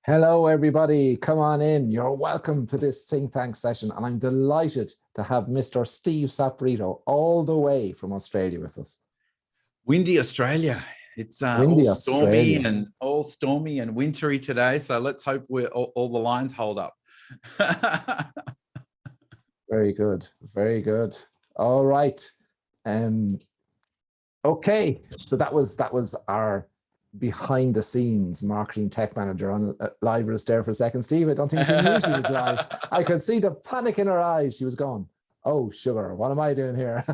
Hello, everybody. Come on in. You're welcome to this Think Tank session. And I'm delighted to have Mr. Steve Saporito all the way from Australia with us. Windy Australia. It's Windy Australia. all stormy and wintry today. So let's hope all the lines hold up. Very good. Very good. All right. Okay. So that was our behind the scenes marketing tech manager on live with us there for a second. Steve, I don't think she knew she was live. I could see the panic in her eyes. She was going, "Oh, sugar, what am I doing here?"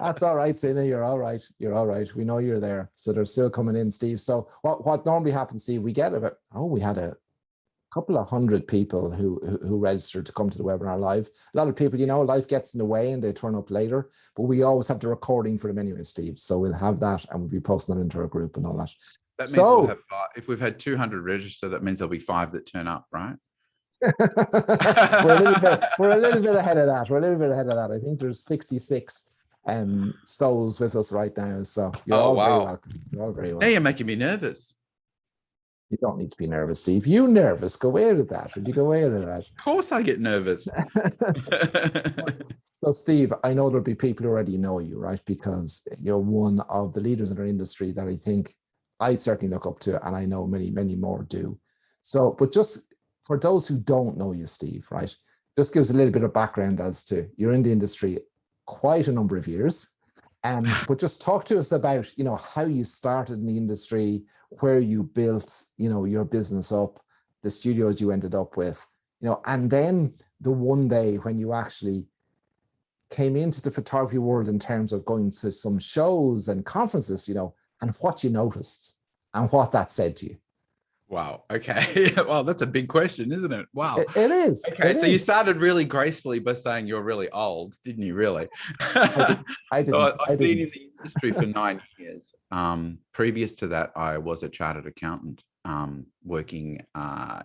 That's all right, Sina. You're all right. You're all right. We know you're there. So they're still coming in, Steve. So what normally happens, Steve, we get about, we had a couple of hundred people who registered to come to the webinar live. A lot of people, life gets in the way and they turn up later, but we always have the recording for them anyway, Steve. So we'll have that and we'll be posting it into our group and all that. That means we'll have five. If we've had 200 register, that means there'll be 5 that turn up, right? We're a little bit ahead of that. We're a little bit ahead of that. I think there's 66 souls with us right now. So you're all very welcome. You're all very welcome. Now you're making me nervous. You don't need to be nervous, Steve. You nervous? Go away with that. Would you go away with that? Of course I get nervous. So, Steve, I know there'll be people who already know you, right? Because you're one of the leaders in our industry that I think I certainly look up to, and I know many, many more do. So, but just for those who don't know you, Steve, right? Just give us a little bit of background as to you're in the industry quite a number of years. But just talk to us about, how you started in the industry, where you built, your business up, the studios you ended up with, and then the one day when you actually came into the photography world in terms of going to some shows and conferences, and what you noticed and what that said to you. Wow. Okay. Well, that's a big question, isn't it? Wow. It is. Okay. So you started really gracefully by saying you're really old, didn't you? Really? I didn't. So I've been in the industry for 9 years. Previous to that, I was a chartered accountant, working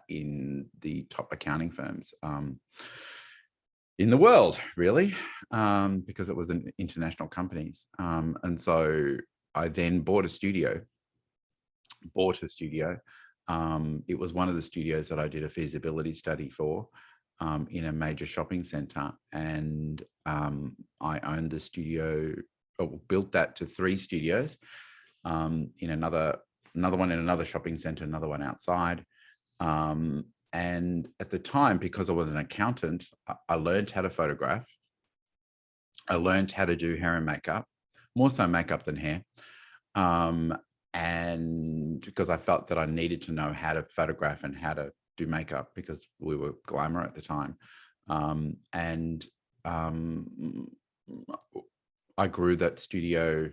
in the top accounting firms in the world, really, because it was an international companies. And so I then bought a studio. It was one of the studios that I did a feasibility study for in a major shopping center. And I owned the studio, or built that to 3 studios, in another one in another shopping center, another one outside. And at the time, because I was an accountant, I learned how to photograph. I learned how to do hair and makeup, more so makeup than hair. And because I felt that I needed to know how to photograph and how to do makeup because we were glamour at the time. I grew that studio.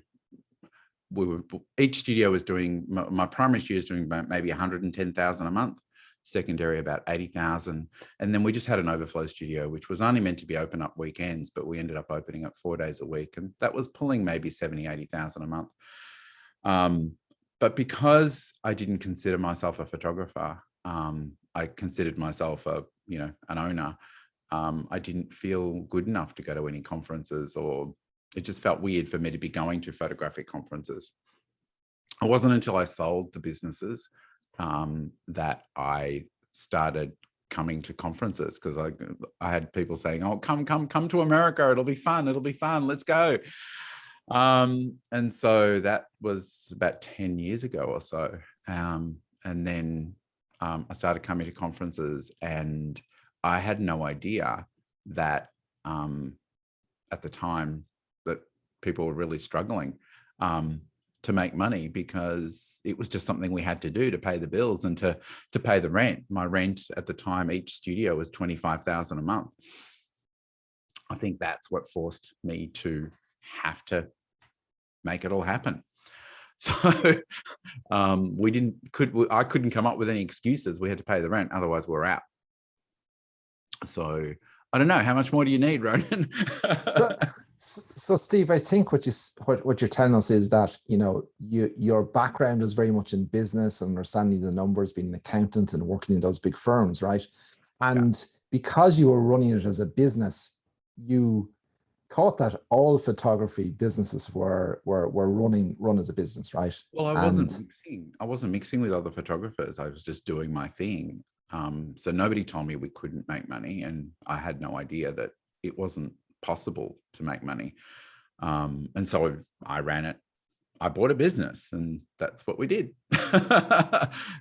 Each studio was doing, my primary studio was doing about maybe 110,000 a month, secondary about 80,000. And then we just had an overflow studio, which was only meant to be open up weekends, but we ended up opening up 4 days a week. And that was pulling maybe 70, 80,000 a month. But because I didn't consider myself a photographer, I considered myself an owner. I didn't feel good enough to go to any conferences, or it just felt weird for me to be going to photographic conferences. It wasn't until I sold the businesses that I started coming to conferences, because I had people saying, "Oh, come to America. It'll be fun. Let's go." And so that was about 10 years ago or so. And then I started coming to conferences, and I had no idea that at the time that people were really struggling to make money, because it was just something we had to do to pay the bills and to pay the rent. My rent at the time, each studio was $25,000 a month. I think that's what forced me to have to make it all happen. So I couldn't come up with any excuses. We had to pay the rent, otherwise we're out. So I don't know, how much more do you need, Ronan? So Steve, I think what you're telling us is that your background is very much in business and understanding the numbers, being an accountant and working in those big firms, right? And because you were running it as a business, you thought that all photography businesses were run as a business, right? Well, I And wasn't mixing with other photographers. I was just doing my thing. So nobody told me we couldn't make money, and I had no idea that it wasn't possible to make money. And so I ran it. I bought a business, and that's what we did.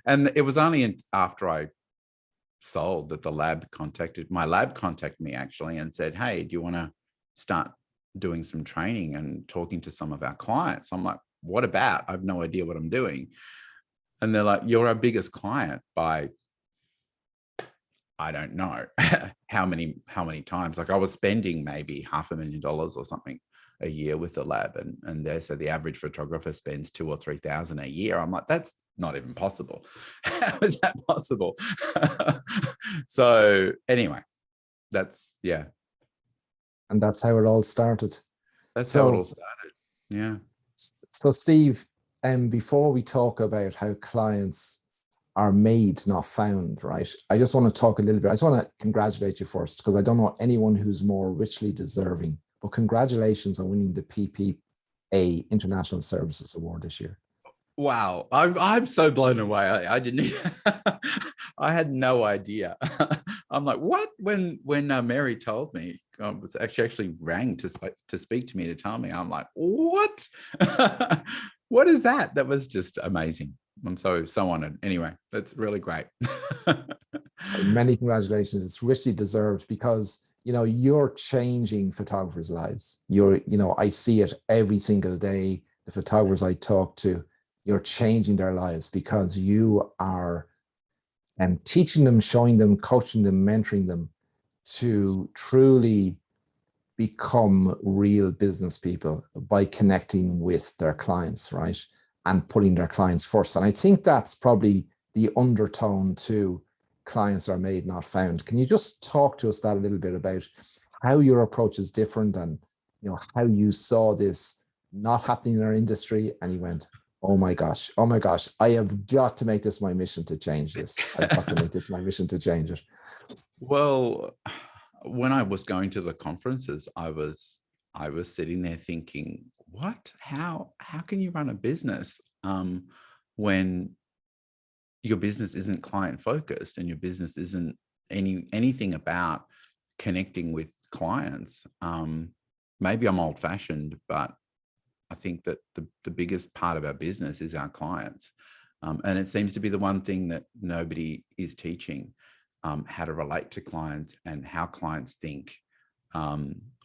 And it was only after I sold that my lab contacted me actually and said, "Hey, do you want to start doing some training and talking to some of our clients?" I'm like, "What about? I have no idea what I'm doing." And they're like, "You're our biggest client by, I don't know how many times." Like, I was spending maybe $500,000 or something a year with the lab, and they said the average photographer spends 2,000 or 3,000 a year. I'm like, that's not even possible. How is that possible? So anyway, that's and that's how it all started. that's how it all started. Yeah. So Steve, before we talk about how clients are made, not found, right? I just want to talk a little bit. I just want to congratulate you first, because I don't know anyone who's more richly deserving. But congratulations on winning the PPA International Services Award this year. Wow, I'm so blown away. I didn't. I had no idea. I'm like, what? When Mary told me, was actually rang to speak to me to tell me. I'm like, what? What is that? That was just amazing. I'm so honored. Anyway, that's really great. Many congratulations. It's richly deserved, because you're changing photographers' lives. I see it every single day. The photographers I talk to, you're changing their lives because you are teaching them, showing them, coaching them, mentoring them to truly become real business people by connecting with their clients, right? And putting their clients first. And I think that's probably the undertone to clients are made, not found. Can you just talk to us that a little bit about how your approach is different, and how you saw this not happening in our industry and you went, oh my gosh, I have got to make this my mission to change this. I've got to make this my mission to change it. Well, when I was going to the conferences, I was sitting there thinking, what? How can you run a business when your business isn't client focused and your business isn't anything about connecting with clients? Maybe I'm old fashioned, but I think that the biggest part of our business is our clients. And it seems to be the one thing that nobody is teaching, how to relate to clients and how clients think,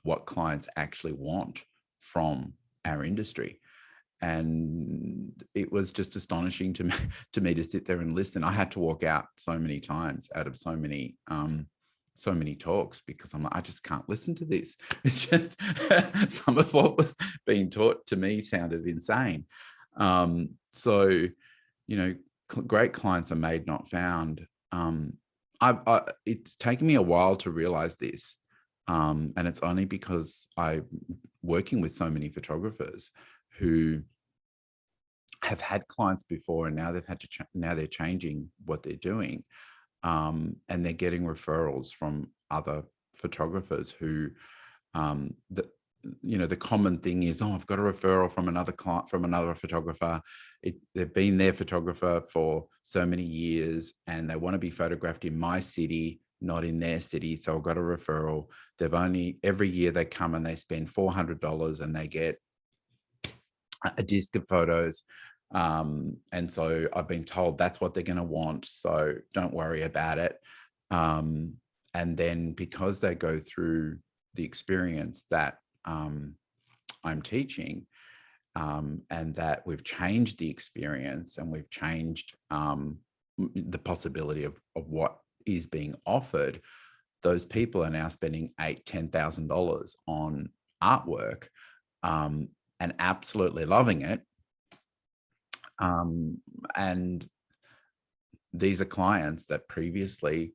what clients actually want from our industry. And it was just astonishing to me to sit there and listen. I had to walk out so many times out of so many talks, because I'm like, I just can't listen to this. It's just some of what was being taught to me sounded insane. So, great clients are made, not found. It's taken me a while to realize this. And it's only because I'm working with so many photographers who have had clients before, and now now they're changing what they're doing. And they're getting referrals from other photographers who, the common thing is, oh, I've got a referral from another client, from another photographer. They've been their photographer for so many years and they want to be photographed in my city, not in their city. So I've got a referral. Every year they come and they spend $400 and they get a disc of photos. And so I've been told that's what they're going to want. So don't worry about it. And then because they go through the experience that I'm teaching, and that we've changed the experience and we've changed the possibility of what is being offered, those people are now spending $8,000-$10,000 on artwork, and absolutely loving it. And these are clients that previously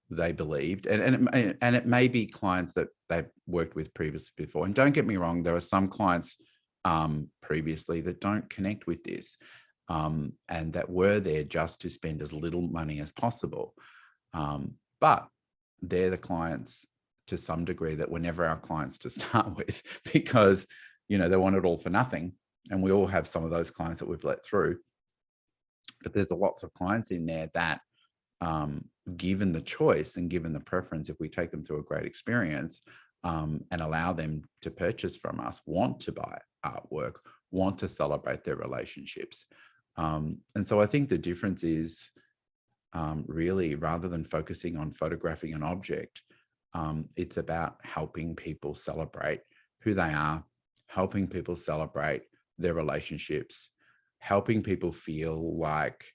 they believed, and it may be clients that they've worked with previously before. And don't get me wrong, there are some clients previously that don't connect with this, and that were there just to spend as little money as possible. But they're the clients to some degree that were never our clients to start with, because, you know, they want it all for nothing. And we all have some of those clients that we've let through. But there's lots of clients in there that, given the choice and given the preference, if we take them through a great experience, and allow them to purchase from us, want to buy artwork, want to celebrate their relationships. And so I think the difference is, really, rather than focusing on photographing an object, it's about helping people celebrate who they are, helping people celebrate their relationships, helping people feel like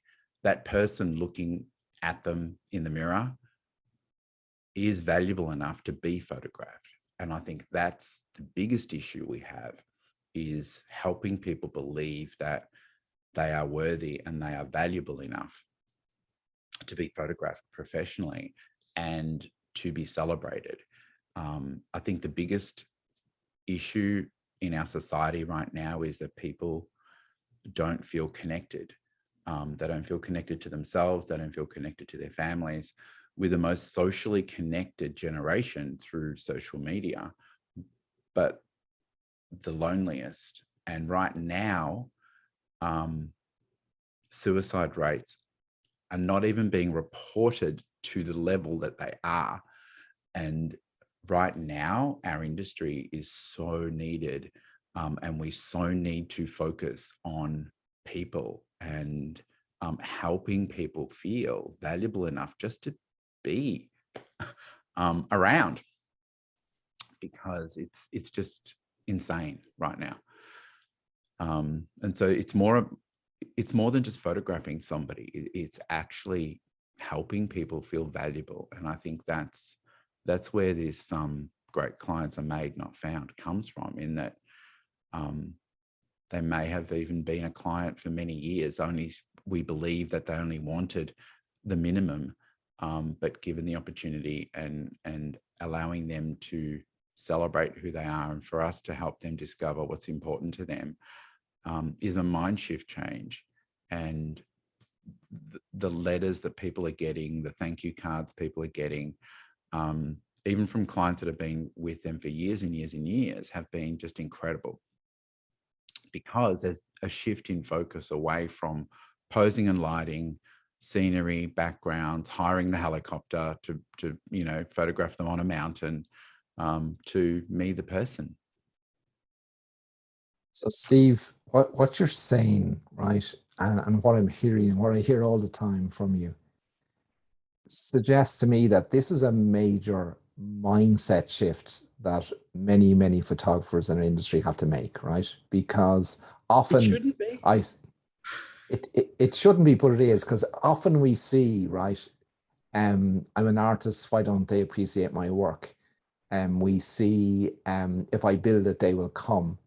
that person looking at them in the mirror is valuable enough to be photographed. And I think that's the biggest issue we have, is helping people believe that they are worthy and they are valuable enough to be photographed professionally and to be celebrated. I think the biggest issue in our society right now is that people don't feel connected. They don't feel connected to themselves. They don't feel connected to their families. We're the most socially connected generation through social media, but the loneliest. And right now, suicide rates are not even being reported to the level that they are. And right now, our industry is so needed, and we so need to focus on people and helping people feel valuable enough just to be around, because it's just insane right now. And so it's more than just photographing somebody. It's actually helping people feel valuable. And I think that's where this great clients are made, not found comes from, in that they may have even been a client for many years. Only we believe that they only wanted the minimum, but given the opportunity and allowing them to celebrate who they are, and for us to help them discover what's important to them, is a mind shift change. And the letters that people are getting, the thank you cards people are getting, even from clients that have been with them for years and years and years, have been just incredible, because there's a shift in focus away from posing and lighting, scenery, backgrounds, hiring the helicopter to you know, photograph them on a mountain, to me, the person. So Steve, what you're saying, right, and what I'm hearing, what I hear all the time from you, suggests to me that this is a major mindset shift that many photographers in our industry have to make, right? Because often It shouldn't be. It shouldn't be, but it is, because often we see, right, I'm an artist, why don't they appreciate my work? And we see, if I build it, they will come.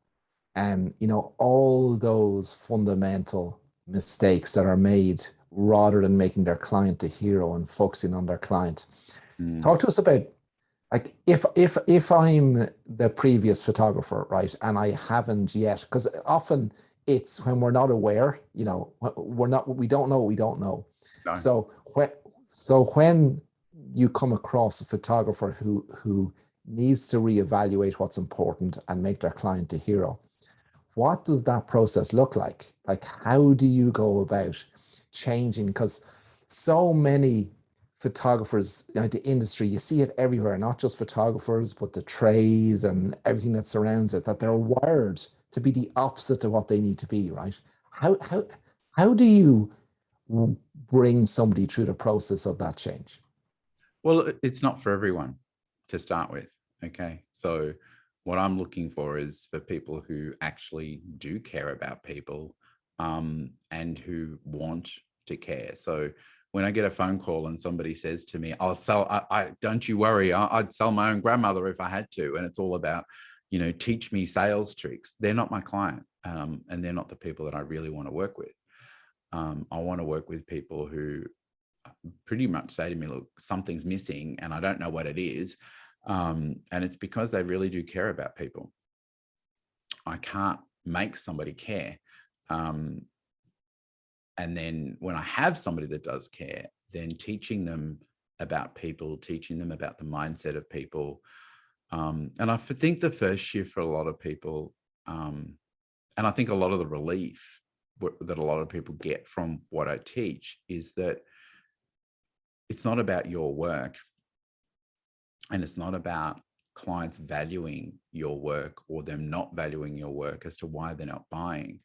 You know, all those fundamental mistakes that are made, rather than making their client the hero and focusing on their client. Talk to us about, like, if I'm the previous photographer, right, and I haven't yet, because often it's when we're not aware, you know, we don't know what we don't know. No. So when you come across a photographer who needs to reevaluate what's important and make their client the hero, what does that process look like? Like, how do you go about changing? Because so many photographers, you know, the industry, you see it everywhere, not just photographers, but the trade and everything that surrounds it, that they're wired to be the opposite of what they need to be, right? How do you bring somebody through the process of that change? Well, it's not for everyone, to start with. Okay. So what I'm looking for is for people who actually do care about people, and who want to care. So when I get a phone call and somebody says to me, I'll sell, I don't you worry, I'd sell my own grandmother if I had to. And it's all about, you know, teach me sales tricks. They're not my client. And they're not the people that I really want to work with. I want to work with people who pretty much say to me, look, something's missing and I don't know what it is. And it's because they really do care about people. I can't make somebody care. And then when I have somebody that does care, then teaching them about people, teaching them about the mindset of people. And I think the first shift for a lot of people, and I think a lot of the relief that a lot of people get from what I teach is that it's not about your work, and it's not about clients valuing your work or them not valuing your work as to why they're not buying.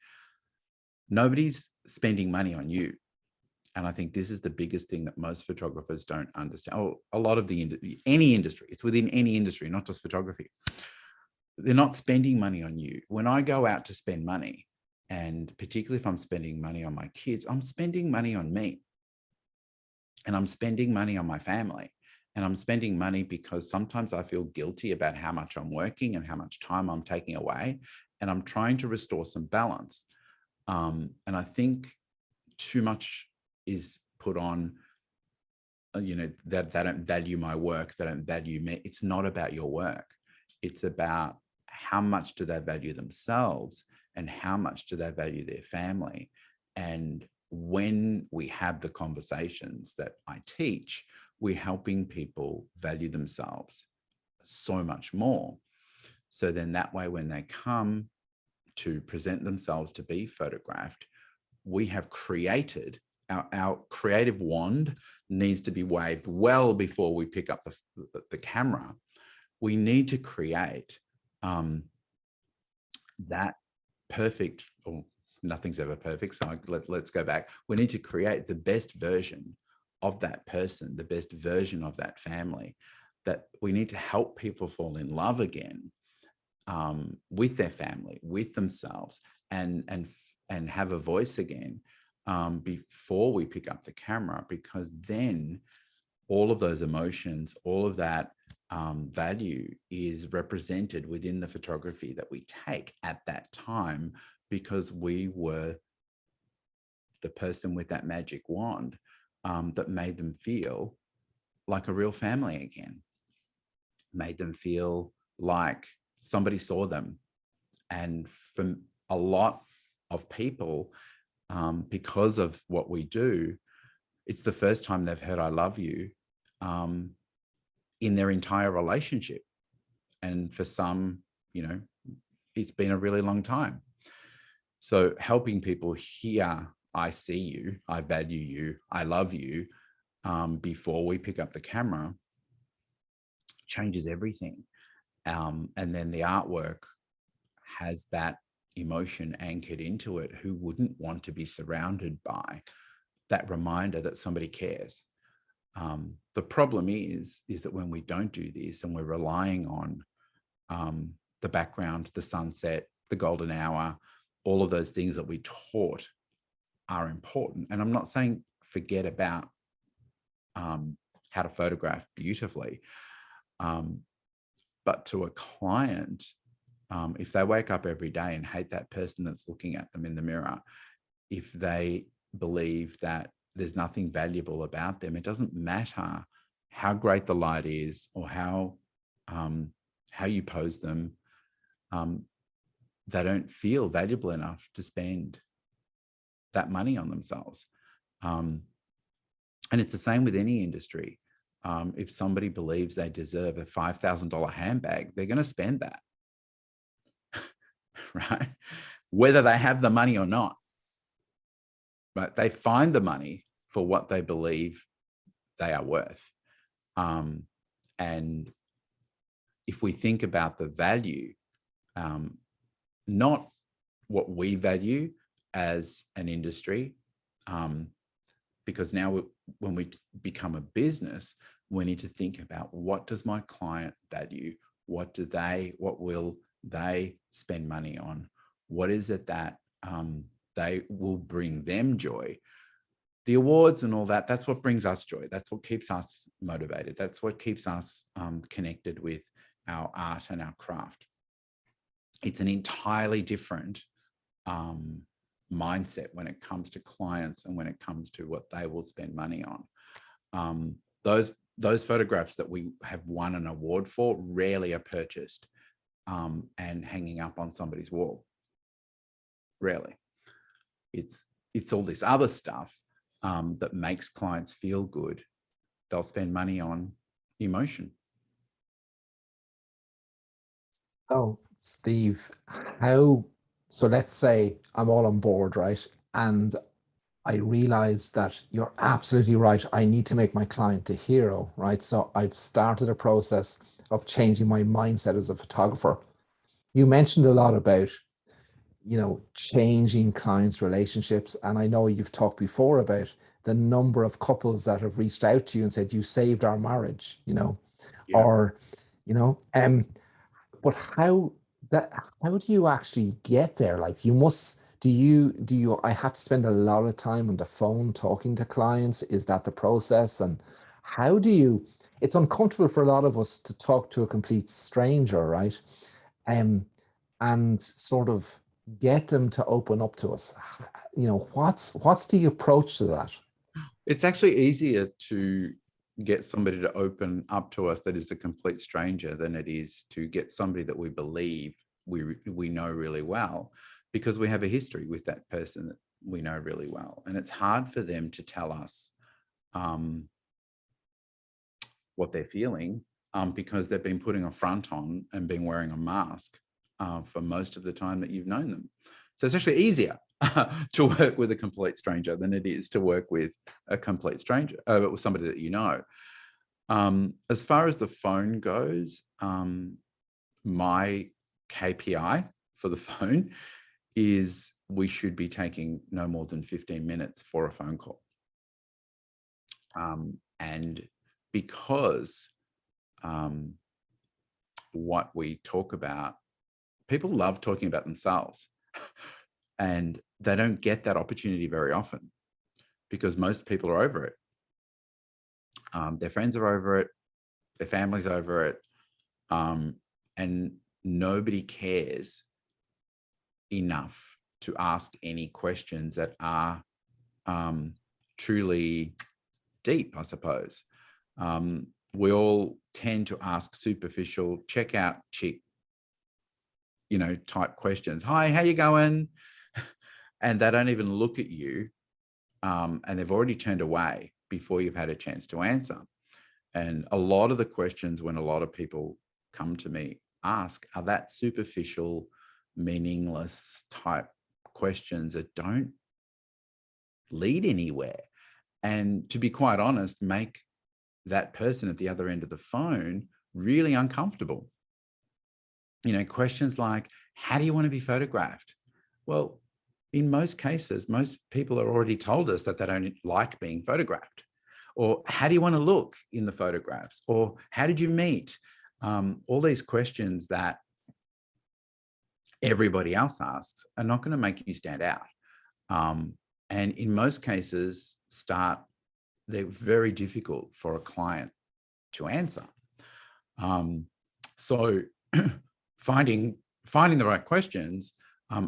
Nobody's spending money on you. And I think this is the biggest thing that most photographers don't understand. Oh, a lot of any industry, it's within any industry, not just photography. They're not spending money on you. When I go out to spend money, and particularly if I'm spending money on my kids, I'm spending money on me. And I'm spending money on my family. And I'm spending money because sometimes I feel guilty about how much I'm working and how much time I'm taking away. And I'm trying to restore some balance. And I think too much is put on, that they don't value my work, they don't value me. It's not about your work. It's about how much do they value themselves and how much do they value their family. And when we have the conversations that I teach, we're helping people value themselves so much more. So then that way, when they come to present themselves to be photographed, we have created our creative wand needs to be waved well before we pick up the camera. We need to create that perfect, or nothing's ever perfect, so let's go back. We need to create the best version of that person, the best version of that family, that we need to help people fall in love again with their family, with themselves, and have a voice again before we pick up the camera, because then all of those emotions, all of that value is represented within the photography that we take at that time, because we were the person with that magic wand that made them feel like a real family again, made them feel like somebody saw them. And for a lot of people, because of what we do, it's the first time they've heard "I love you" in their entire relationship. And for some, it's been a really long time. So helping people hear "I see you, I value you, I love you" before we pick up the camera changes everything. And then the artwork has that emotion anchored into it. Who wouldn't want to be surrounded by that reminder that somebody cares? The problem is that when we don't do this and we're relying on the background, the sunset, the golden hour, all of those things that we taught are important. And I'm not saying forget about how to photograph beautifully. But to a client, if they wake up every day and hate that person that's looking at them in the mirror, if they believe that there's nothing valuable about them, it doesn't matter how great the light is or how you pose them. They don't feel valuable enough to spend that money on themselves. And it's the same with any industry. If somebody believes they deserve a $5,000 handbag, they're going to spend that, right? Whether they have the money or not. But they find the money for what they believe they are worth. And if we think about the value, not what we value as an industry, because now when we become a business, we need to think about, what does my client value? What will they spend money on? What is it that they will bring them joy? The awards and all that, that's what brings us joy. That's what keeps us motivated. That's what keeps us connected with our art and our craft. It's an entirely different mindset when it comes to clients and when it comes to what they will spend money on. Those photographs that we have won an award for rarely are purchased and hanging up on somebody's wall. Rarely. It's all this other stuff that makes clients feel good, they'll spend money on emotion. Oh, Steve, so let's say I'm all on board, right? And I realize that you're absolutely right. I need to make my client a hero, right? So I've started a process of changing my mindset as a photographer. You mentioned a lot about, changing clients' relationships. And I know you've talked before about the number of couples that have reached out to you and said, you saved our marriage, Yeah. or, you know, um, but how do you actually get there? Like do you I have to spend a lot of time on the phone talking to clients? Is that the process? And how do you it's uncomfortable for a lot of us to talk to a complete stranger, right? And sort of get them to open up to us. What's the approach to that? It's actually easier to get somebody to open up to us that is a complete stranger than it is to get somebody that we believe we know really well, because we have a history with that person that we know really well. And it's hard for them to tell us what they're feeling, because they've been putting a front on and been wearing a mask for most of the time that you've known them. So it's actually easier to work with a complete stranger than it is to work with a complete stranger, with somebody that you know. As far as the phone goes, my KPI for the phone is we should be taking no more than 15 minutes for a phone call. And because what we talk about, people love talking about themselves, and they don't get that opportunity very often because most people are over it. Their friends are over it, their family's over it, and nobody cares enough to ask any questions that are truly deep, I suppose. We all tend to ask superficial checkout chick, type questions. Hi, how you going? And they don't even look at you, and they've already turned away before you've had a chance to answer. And a lot of the questions when a lot of people come to me ask are that superficial, meaningless type questions that don't lead anywhere. And to be quite honest, make that person at the other end of the phone really uncomfortable. Questions like, how do you want to be photographed? Well, in most cases, most people are already told us that they don't like being photographed. Or how do you want to look in the photographs? Or how did you meet? All these questions that everybody else asks are not going to make you stand out. And in most cases, they're very difficult for a client to answer. So finding the right questions,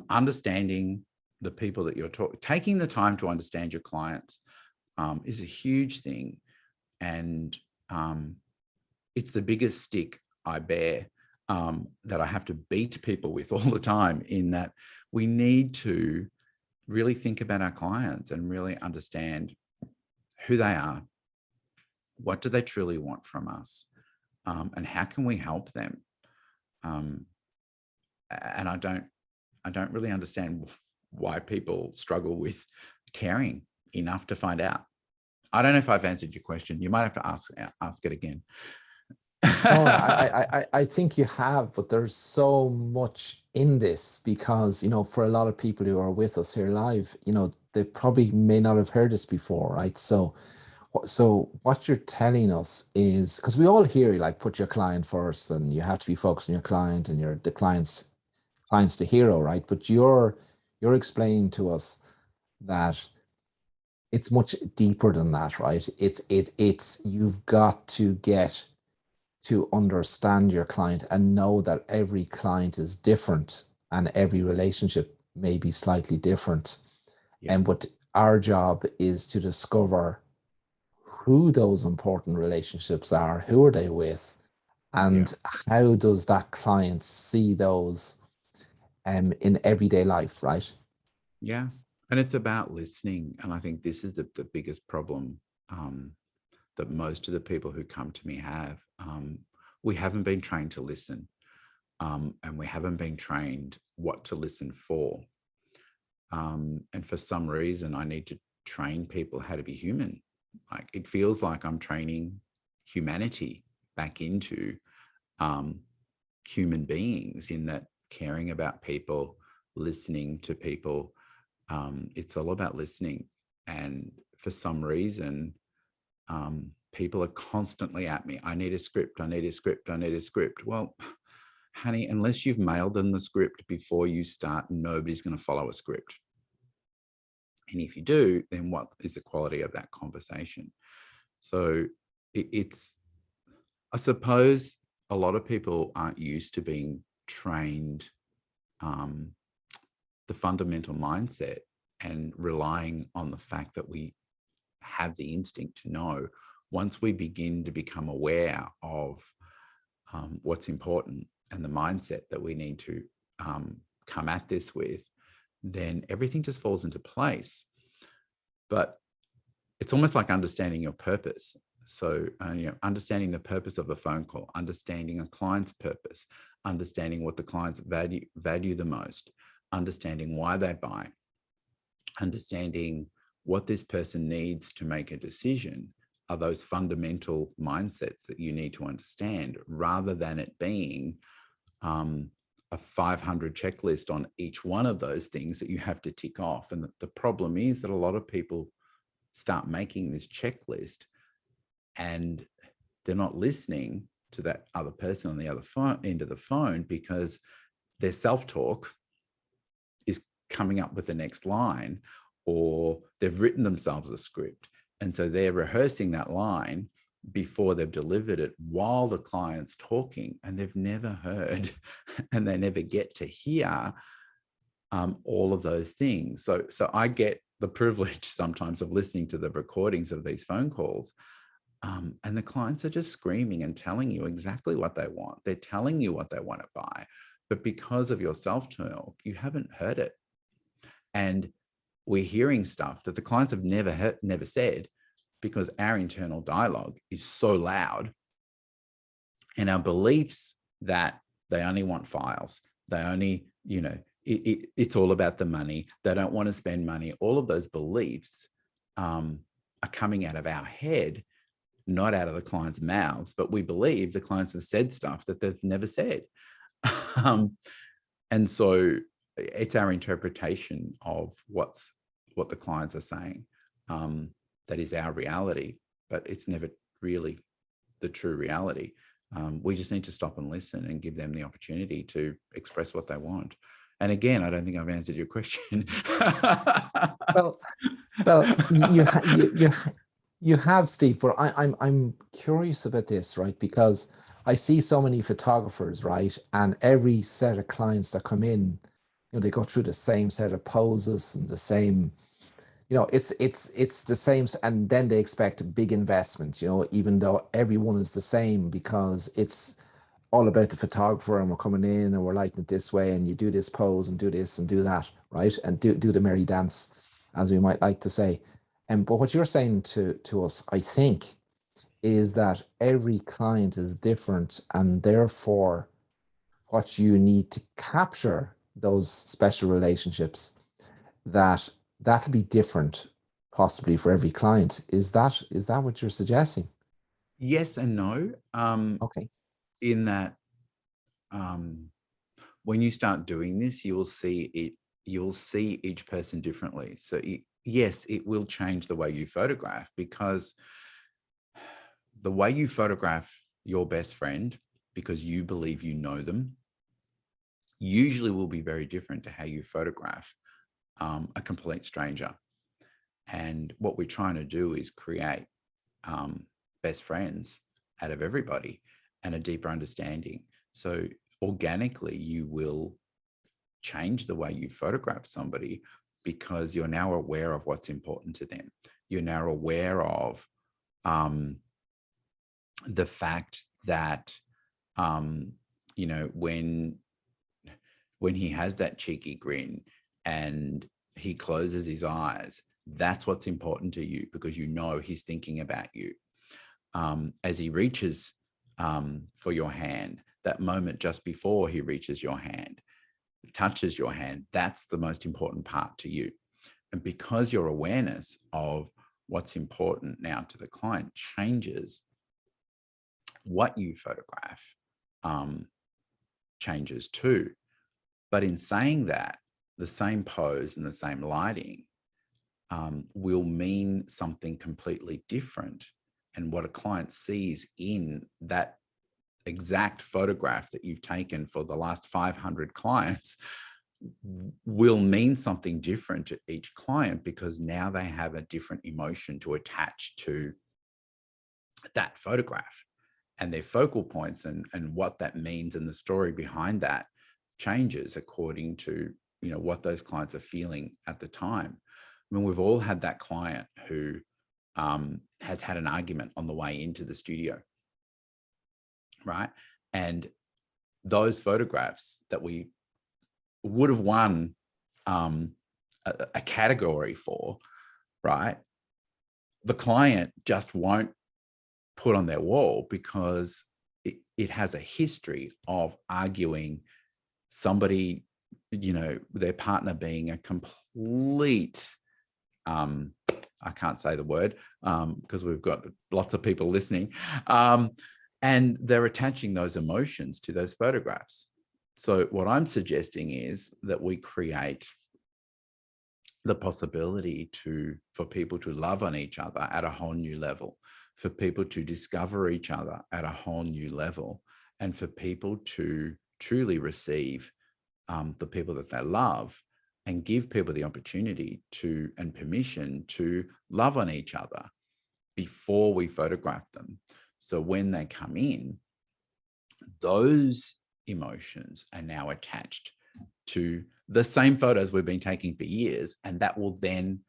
understanding the people that you're talking, taking the time to understand your clients is a huge thing. And it's the biggest stick I bear, that I have to beat people with all the time, in that we need to really think about our clients and really understand who they are, what do they truly want from us, and how can we help them. And I don't really understand why people struggle with caring enough to find out. I don't know if I've answered your question. You might have to ask it again. No, I think you have, but there's so much in this because, for a lot of people who are with us here live, they probably may not have heard this before, right? So what you're telling us is, because we all hear like put your client first and you have to be focused on your client and the client's the hero, right? But you're explaining to us that it's much deeper than that, right? It's you've got to get to understand your client and know that every client is different and every relationship may be slightly different. Yeah. And but our job is to discover who those important relationships are, who are they with, Yeah. and how does that client see those in everyday life, right? Yeah. And it's about listening. And I think this is the biggest problem that most of the people who come to me have. We haven't been trained to listen, and we haven't been trained what to listen for. And for some reason, I need to train people how to be human. Like, it feels like I'm training humanity back into human beings, in that caring about people, listening to people. It's all about listening. And for some reason, people are constantly at me. I need a script. I need a script. I need a script. Well, honey, unless you've mailed them the script before you start, nobody's going to follow a script. And if you do, then what is the quality of that conversation? So it's, I suppose a lot of people aren't used to being trained the fundamental mindset, and relying on the fact that we have the instinct to know. Once we begin to become aware of what's important and the mindset that we need to come at this with, then everything just falls into place. But it's almost like understanding your purpose. So, understanding the purpose of a phone call, understanding a client's purpose, understanding what the clients value the most, understanding why they buy, understanding what this person needs to make a decision, are those fundamental mindsets that you need to understand, rather than it being a 500 checklist on each one of those things that you have to tick off. And the problem is that a lot of people start making this checklist, and they're not listening to that other person on the other end of the phone, because their self-talk is coming up with the next line, or they've written themselves a script. And so they're rehearsing that line before they've delivered it while the client's talking, and they've never heard and they never get to hear all of those things. So I get the privilege sometimes of listening to the recordings of these phone calls. And the clients are just screaming and telling you exactly what they want. They're telling you what they want to buy, but because of your self-talk, you haven't heard it. And we're hearing stuff that the clients have never said, because our internal dialogue is so loud, and our beliefs that they only want files, they only, it's all about the money, they don't want to spend money. All of those beliefs are coming out of our head, not out of the clients' mouths, but we believe the clients have said stuff that they've never said. And so it's our interpretation of what the clients are saying that is our reality, but it's never really the true reality. We just need to stop and listen and give them the opportunity to express what they want. And again, I don't think I've answered your question. Well, you have, Steve, but I'm curious about this, right? Because I see so many photographers, right? And every set of clients that come in, they go through the same set of poses and the same, it's the same, and then they expect a big investment, even though everyone is the same, because it's all about the photographer, and we're coming in and we're lighting it this way, and you do this pose and do this and do that, right? And do the merry dance, as we might like to say. But what you're saying to us, I think, is that every client is different, and therefore what you need to capture those special relationships, that'll be different possibly for every client. Is that what you're suggesting? Yes and no. Okay. In that, when you start doing this, you'll see each person differently. So yes, it will change the way you photograph, because the way you photograph your best friend, because you believe you know them, usually will be very different to how you photograph a complete stranger. And what we're trying to do is create best friends out of everybody, and a deeper understanding. So organically, you will change the way you photograph somebody, because you're now aware of what's important to them. You're now aware of the fact that, when he has that cheeky grin and he closes his eyes, that's what's important to you, because he's thinking about you. as he reaches for your hand, that moment just before he reaches your hand, touches your hand, that's the most important part to you. And because your awareness of what's important now to the client changes, what you photograph changes too. But in saying that, the same pose and the same lighting will mean something completely different. And what a client sees in that exact photograph that you've taken for the last 500 clients will mean something different to each client, because now they have a different emotion to attach to that photograph, and their focal points and what that means and the story behind that changes according to, you know, what those clients are feeling at the time. I mean, we've all had that client who has had an argument on the way into the studio, right? And those photographs that we would have won a category for, right? The client just won't put on their wall because it has a history of arguing somebody, you know, their partner being a complete, I can't say the word because we've got lots of people listening, and they're attaching those emotions to those photographs. So what I'm suggesting is that we create the possibility for people to love on each other at a whole new level, for people to discover each other at a whole new level, and for people to truly receive the people that they love, and give people the opportunity to and permission to love on each other before we photograph them. So when they come in, those emotions are now attached to the same photos we've been taking for years, and that will then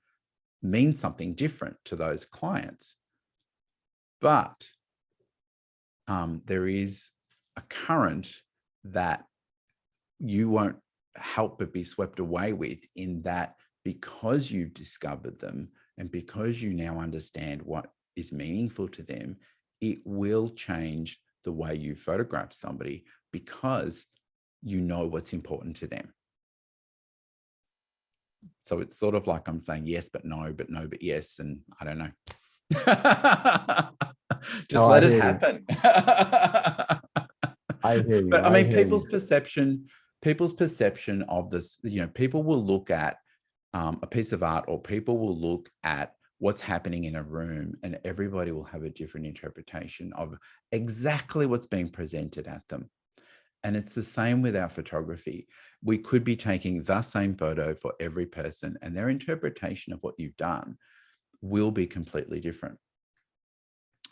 mean something different to those clients. But there is a current that you won't help but be swept away with, in that because you've discovered them and because you now understand what is meaningful to them, it will change the way you photograph somebody because you know what's important to them. So it's sort of like I'm saying yes, but no, but no, but yes. And I don't know. Just let it happen. I hear you. But I mean, people's perception of this, you know, people will look at a piece of art, or people will look at what's happening in a room, and everybody will have a different interpretation of exactly what's being presented at them. And it's the same with our photography. We could be taking the same photo for every person, and their interpretation of what you've done will be completely different.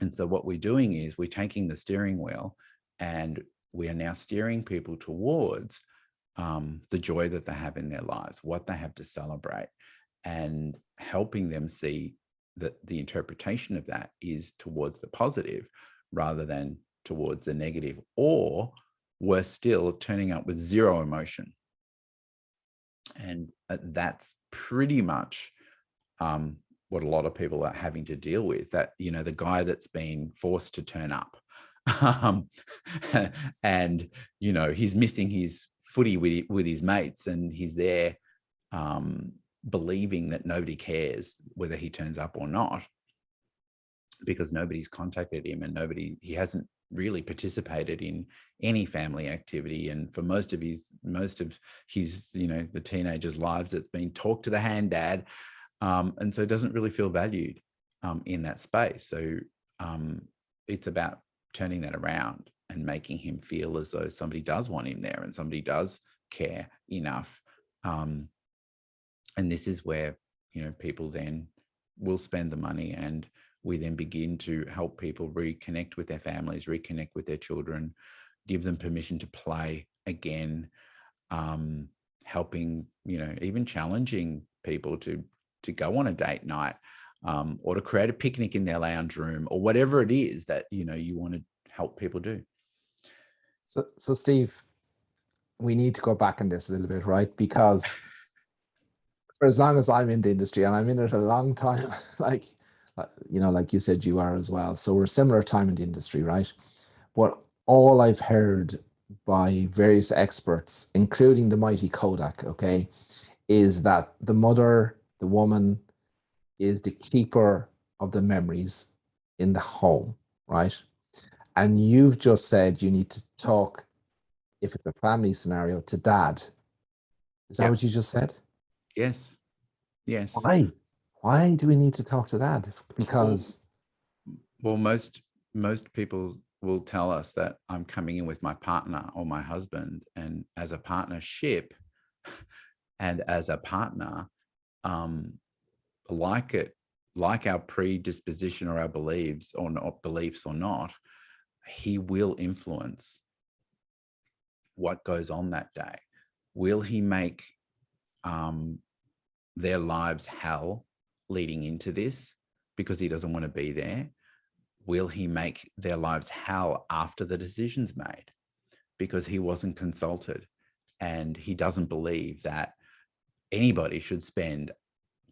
And so what we're doing is we're taking the steering wheel, and we are now steering people towards the joy that they have in their lives, what they have to celebrate, and helping them see that the interpretation of that is towards the positive rather than towards the negative, or worse still, turning up with zero emotion. And that's pretty much what a lot of people are having to deal with, that, you know, the guy that's been forced to turn up and, you know, he's missing his footy with his mates, and he's there believing that nobody cares whether he turns up or not, because nobody's contacted him, and he hasn't really participated in any family activity. And for most of his, you know, the teenagers' lives, it's been talk to the hand, dad. And so doesn't really feel valued in that space. So it's about turning that around and making him feel as though somebody does want him there, and somebody does care enough. And this is where, you know, people then will spend the money, and we then begin to help people reconnect with their families, reconnect with their children, give them permission to play again, helping, you know, even challenging people to go on a date night, or to create a picnic in their lounge room, or whatever it is that, you know, you want to help people do. So Steve, we need to go back on this a little bit, right? Because for as long as I'm in the industry, and I'm in it a long time, like like you said, you are as well. So we're similar time in the industry, right? But all I've heard by various experts, including the mighty Kodak, okay, is that the mother, the woman, is the keeper of the memories in the home, right? And you've just said you need to talk, if it's a family scenario, to dad. Is that Yep. what you just said? Yes. Yes. Why? Why do we need to talk to dad? Because Well, most people will tell us that I'm coming in with my partner or my husband, and as a partnership and as a partner, um, like our predisposition or our beliefs or not, he will influence what goes on that day. Will he make their lives hell leading into this because he doesn't want to be there? Will he make their lives hell after the decision's made because he wasn't consulted and he doesn't believe that anybody should spend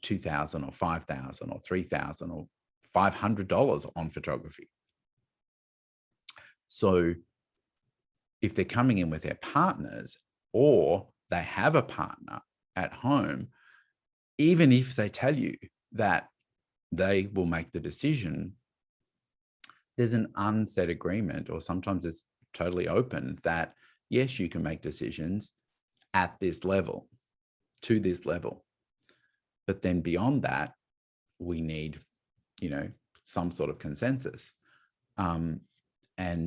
$2,000 or $5,000 or $3,000 or $500 on photography? So if they're coming in with their partners or they have a partner at home, even if they tell you that they will make the decision, there's an unsaid agreement, or sometimes it's totally open, that yes, you can make decisions at this level, to this level. But then beyond that, we need, some sort of consensus. And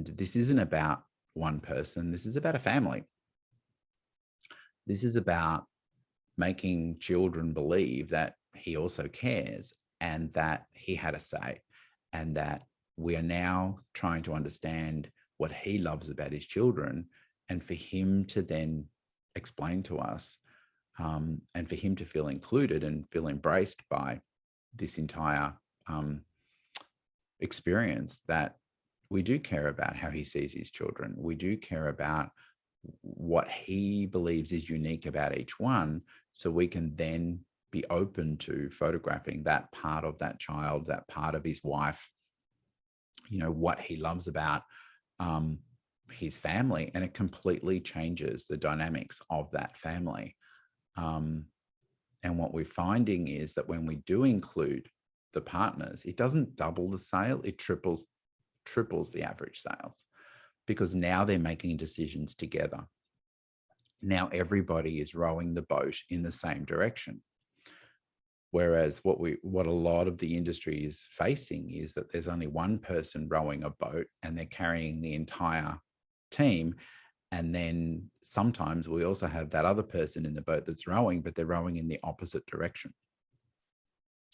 this isn't about one person. This is about a family. This is about making children believe that he also cares and that he had a say, and that we are now trying to understand what he loves about his children, and for him to then explain to us, and for him to feel included and feel embraced by this entire experience, that we do care about how he sees his children. We do care about what he believes is unique about each one, so we can then be open to photographing that part of that child, that part of his wife, what he loves about his family, and it completely changes the dynamics of that family. And what we're finding is that when we do include the partners, it doesn't double the sale, it triples the average sales, because now they're making decisions together. Now everybody is rowing the boat in the same direction. Whereas what a lot of the industry is facing is that there's only one person rowing a boat and they're carrying the entire team. And then sometimes we also have that other person in the boat that's rowing, but they're rowing in the opposite direction.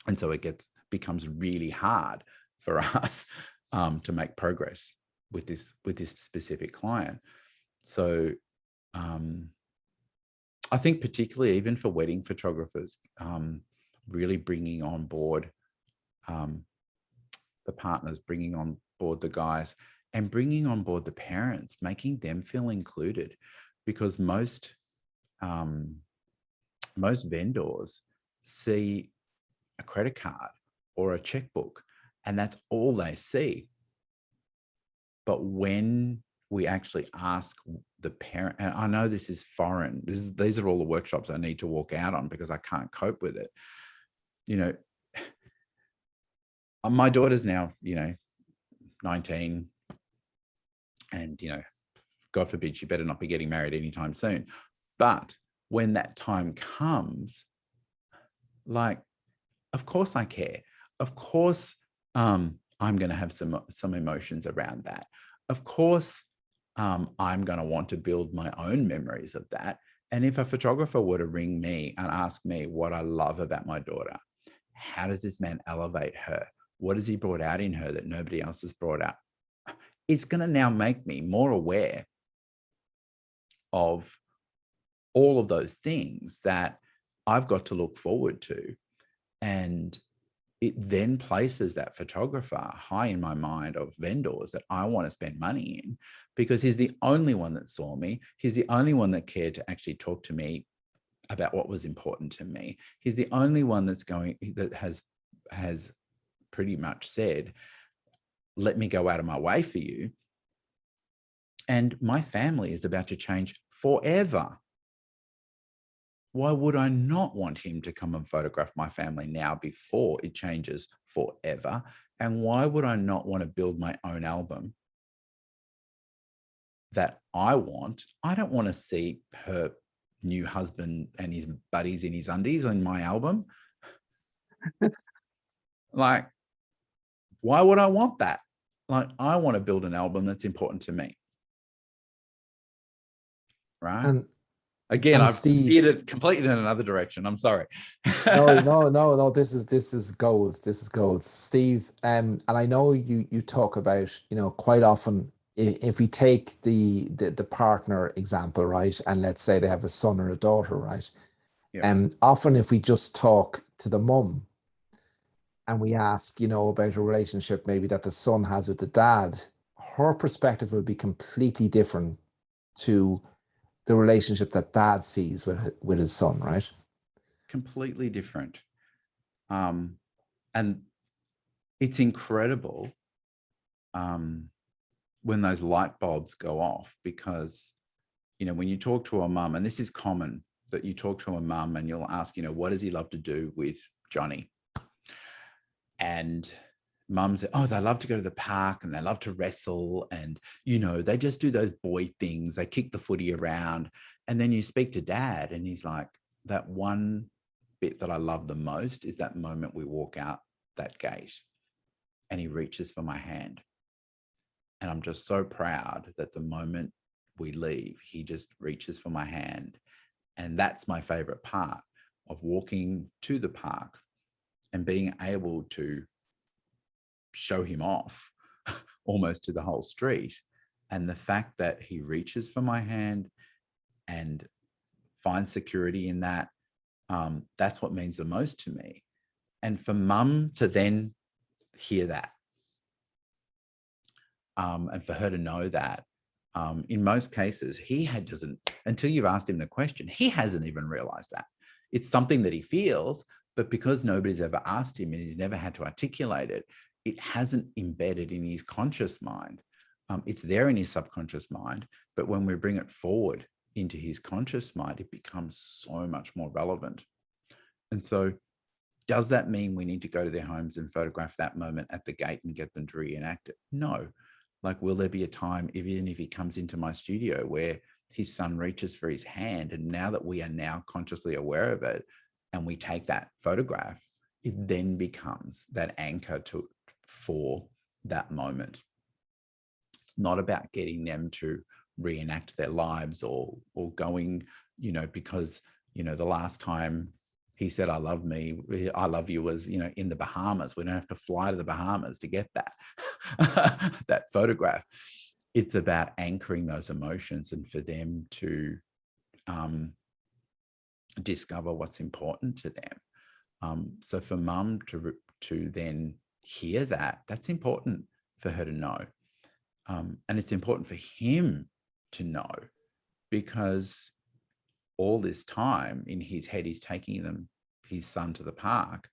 And so it becomes really hard for us to make progress with this specific client. So I think particularly even for wedding photographers, really bringing on board the partners, bringing on board the guys, and bringing on board the parents, making them feel included, because most vendors see a credit card or a checkbook, and that's all they see. But when we actually ask the parent, and I know this is foreign, these are all the workshops I need to walk out on because I can't cope with it. My daughter's now, 19, and, God forbid, she better not be getting married anytime soon. But when that time comes, of course I care. Of course, I'm going to have some emotions around that. Of course, I'm going to want to build my own memories of that. And if a photographer were to ring me and ask me what I love about my daughter, how does this man elevate her? What has he brought out in her that nobody else has brought out? It's going to now make me more aware of all of those things that I've got to look forward to. And it then places that photographer high in my mind of vendors that I want to spend money in, because he's the only one that saw me. He's the only one that cared to actually talk to me about what was important to me. He's the only one that has pretty much said, let me go out of my way for you. And my family is about to change forever. Why would I not want him to come and photograph my family now before it changes forever? And why would I not want to build my own album that I want? I don't want to see her new husband and his buddies in his undies in my album. Like, why would I want that? Like, I want to build an album that's important to me. Right? And again, I've Steve, steered it completely in another direction. I'm sorry. no. This is gold. This is gold, Steve. And I know you talk about, quite often, if we take the partner example, right, and let's say they have a son or a daughter, right, Yeah. and often if we just talk to the mum and we ask, about a relationship maybe that the son has with the dad, her perspective will be completely different to the relationship that dad sees with his son, right? Completely different. And it's incredible when those light bulbs go off, because, when you talk to a mum, and this is common, that you talk to a mum and you'll ask, what does he love to do with Johnny? And mum said, oh, they love to go to the park and they love to wrestle. And, they just do those boy things. They kick the footy around. And then you speak to dad and he's like, that one bit that I love the most is that moment we walk out that gate and he reaches for my hand. And I'm just so proud that the moment we leave, he just reaches for my hand. And that's my favorite part of walking to the park and being able to show him off almost to the whole street. And the fact that he reaches for my hand and finds security in that, that's what means the most to me. And for mum to then hear that, and for her to know that, in most cases, doesn't, until you've asked him the question, he hasn't even realized that. It's something that he feels, but because nobody's ever asked him and he's never had to articulate it, it hasn't embedded in his conscious mind. It's there in his subconscious mind, but when we bring it forward into his conscious mind, it becomes so much more relevant. And so does that mean we need to go to their homes and photograph that moment at the gate and get them to reenact it? No. Like, will there be a time, even if he comes into my studio, where his son reaches for his hand, and now that we are now consciously aware of it and we take that photograph, it then becomes that anchor for that moment. It's not about getting them to reenact their lives or going, because, the last time he said, I love you was, in the Bahamas. We don't have to fly to the Bahamas to get that, that photograph. It's about anchoring those emotions and for them to discover what's important to them. So for mum to then hear that, that's important for her to know. And it's important for him to know, because all this time in his head, he's taking his son to the park,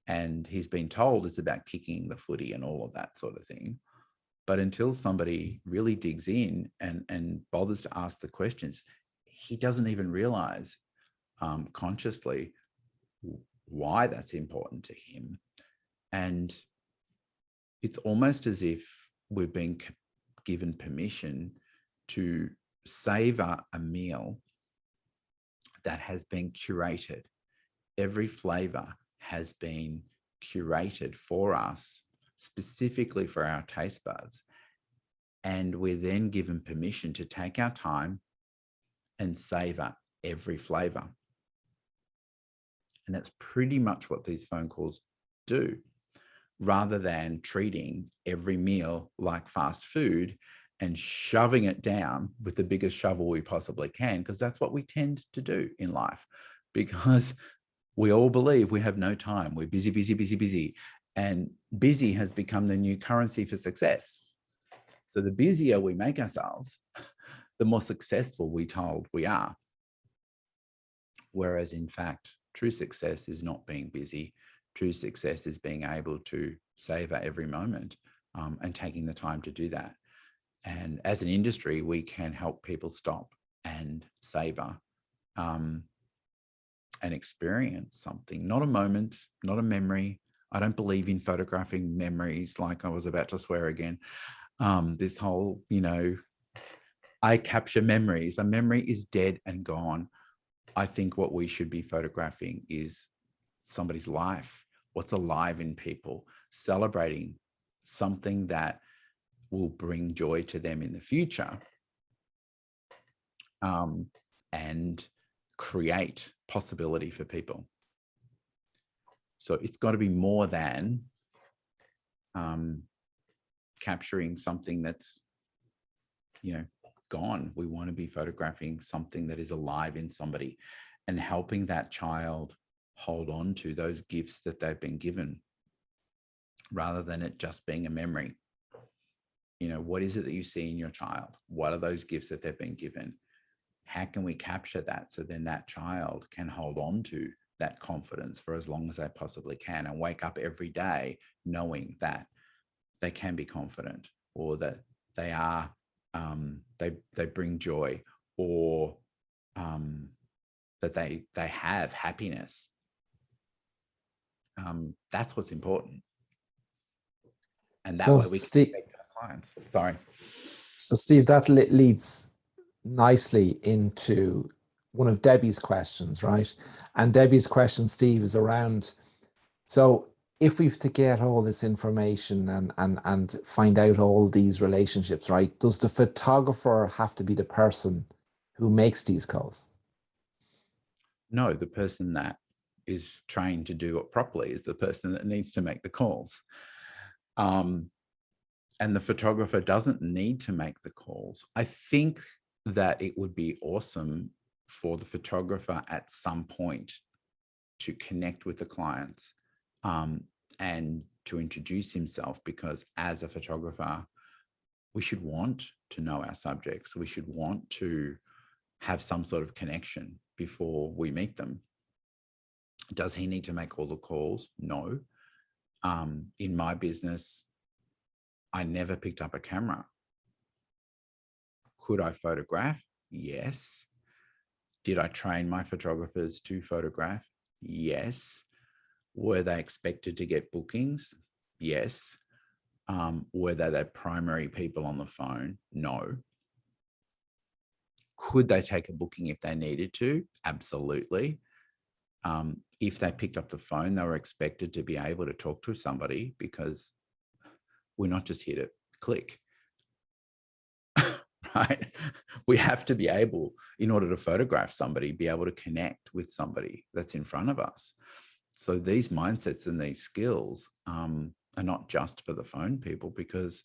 and he's been told it's about kicking the footy and all of that sort of thing. But until somebody really digs in and bothers to ask the questions, he doesn't even realize consciously why that's important to him. And it's almost as if we're being given permission to savor a meal that has been curated. Every flavor has been curated for us, specifically for our taste buds. And we're then given permission to take our time and savor every flavor. And that's pretty much what these phone calls do, rather than treating every meal like fast food and shoving it down with the biggest shovel we possibly can, because that's what we tend to do in life, because we all believe we have no time. We're busy, busy, busy, busy. And busy has become the new currency for success. So the busier we make ourselves, the more successful we're told we are. Whereas in fact, true success is not being busy. true success is being able to savor every moment, and taking the time to do that. And as an industry, we can help people stop and savor, and experience something, not a moment, not a memory. I don't believe in photographing memories, like I was about to swear again. This whole, I capture memories. A memory is dead and gone. I think what we should be photographing is somebody's life, what's alive in people, celebrating something that will bring joy to them in the future, and create possibility for people. So it's got to be more than capturing something that's, gone. We want to be photographing something that is alive in somebody and helping that child hold on to those gifts that they've been given, rather than it just being a memory. What is it that you see in your child? What are those gifts that they've been given? How can we capture that so then that child can hold on to that confidence for as long as they possibly can, and wake up every day knowing that they can be confident, or that they are, they bring joy, or that they have happiness. That's what's important. And that way we can take our clients. Sorry. So Steve, that leads nicely into one of Debbie's questions, right? And Debbie's question, Steve, is around, so if we've to get all this information and find out all these relationships, right, does the photographer have to be the person who makes these calls? No, the person that is trained to do it properly is the person that needs to make the calls. And the photographer doesn't need to make the calls. I think that it would be awesome for the photographer at some point to connect with the clients, and to introduce himself, because as a photographer, we should want to know our subjects. We should want to have some sort of connection before we meet them. Does he need to make all the calls? No. In my business, I never picked up a camera. Could I photograph? Yes. Did I train my photographers to photograph? Yes. Were they expected to get bookings? Yes. Were they the primary people on the phone? No. Could they take a booking if they needed to? Absolutely. If they picked up the phone, they were expected to be able to talk to somebody, because we're not just here to click, right? We have to be able, in order to photograph somebody, be able to connect with somebody that's in front of us. So these mindsets and these skills are not just for the phone people, because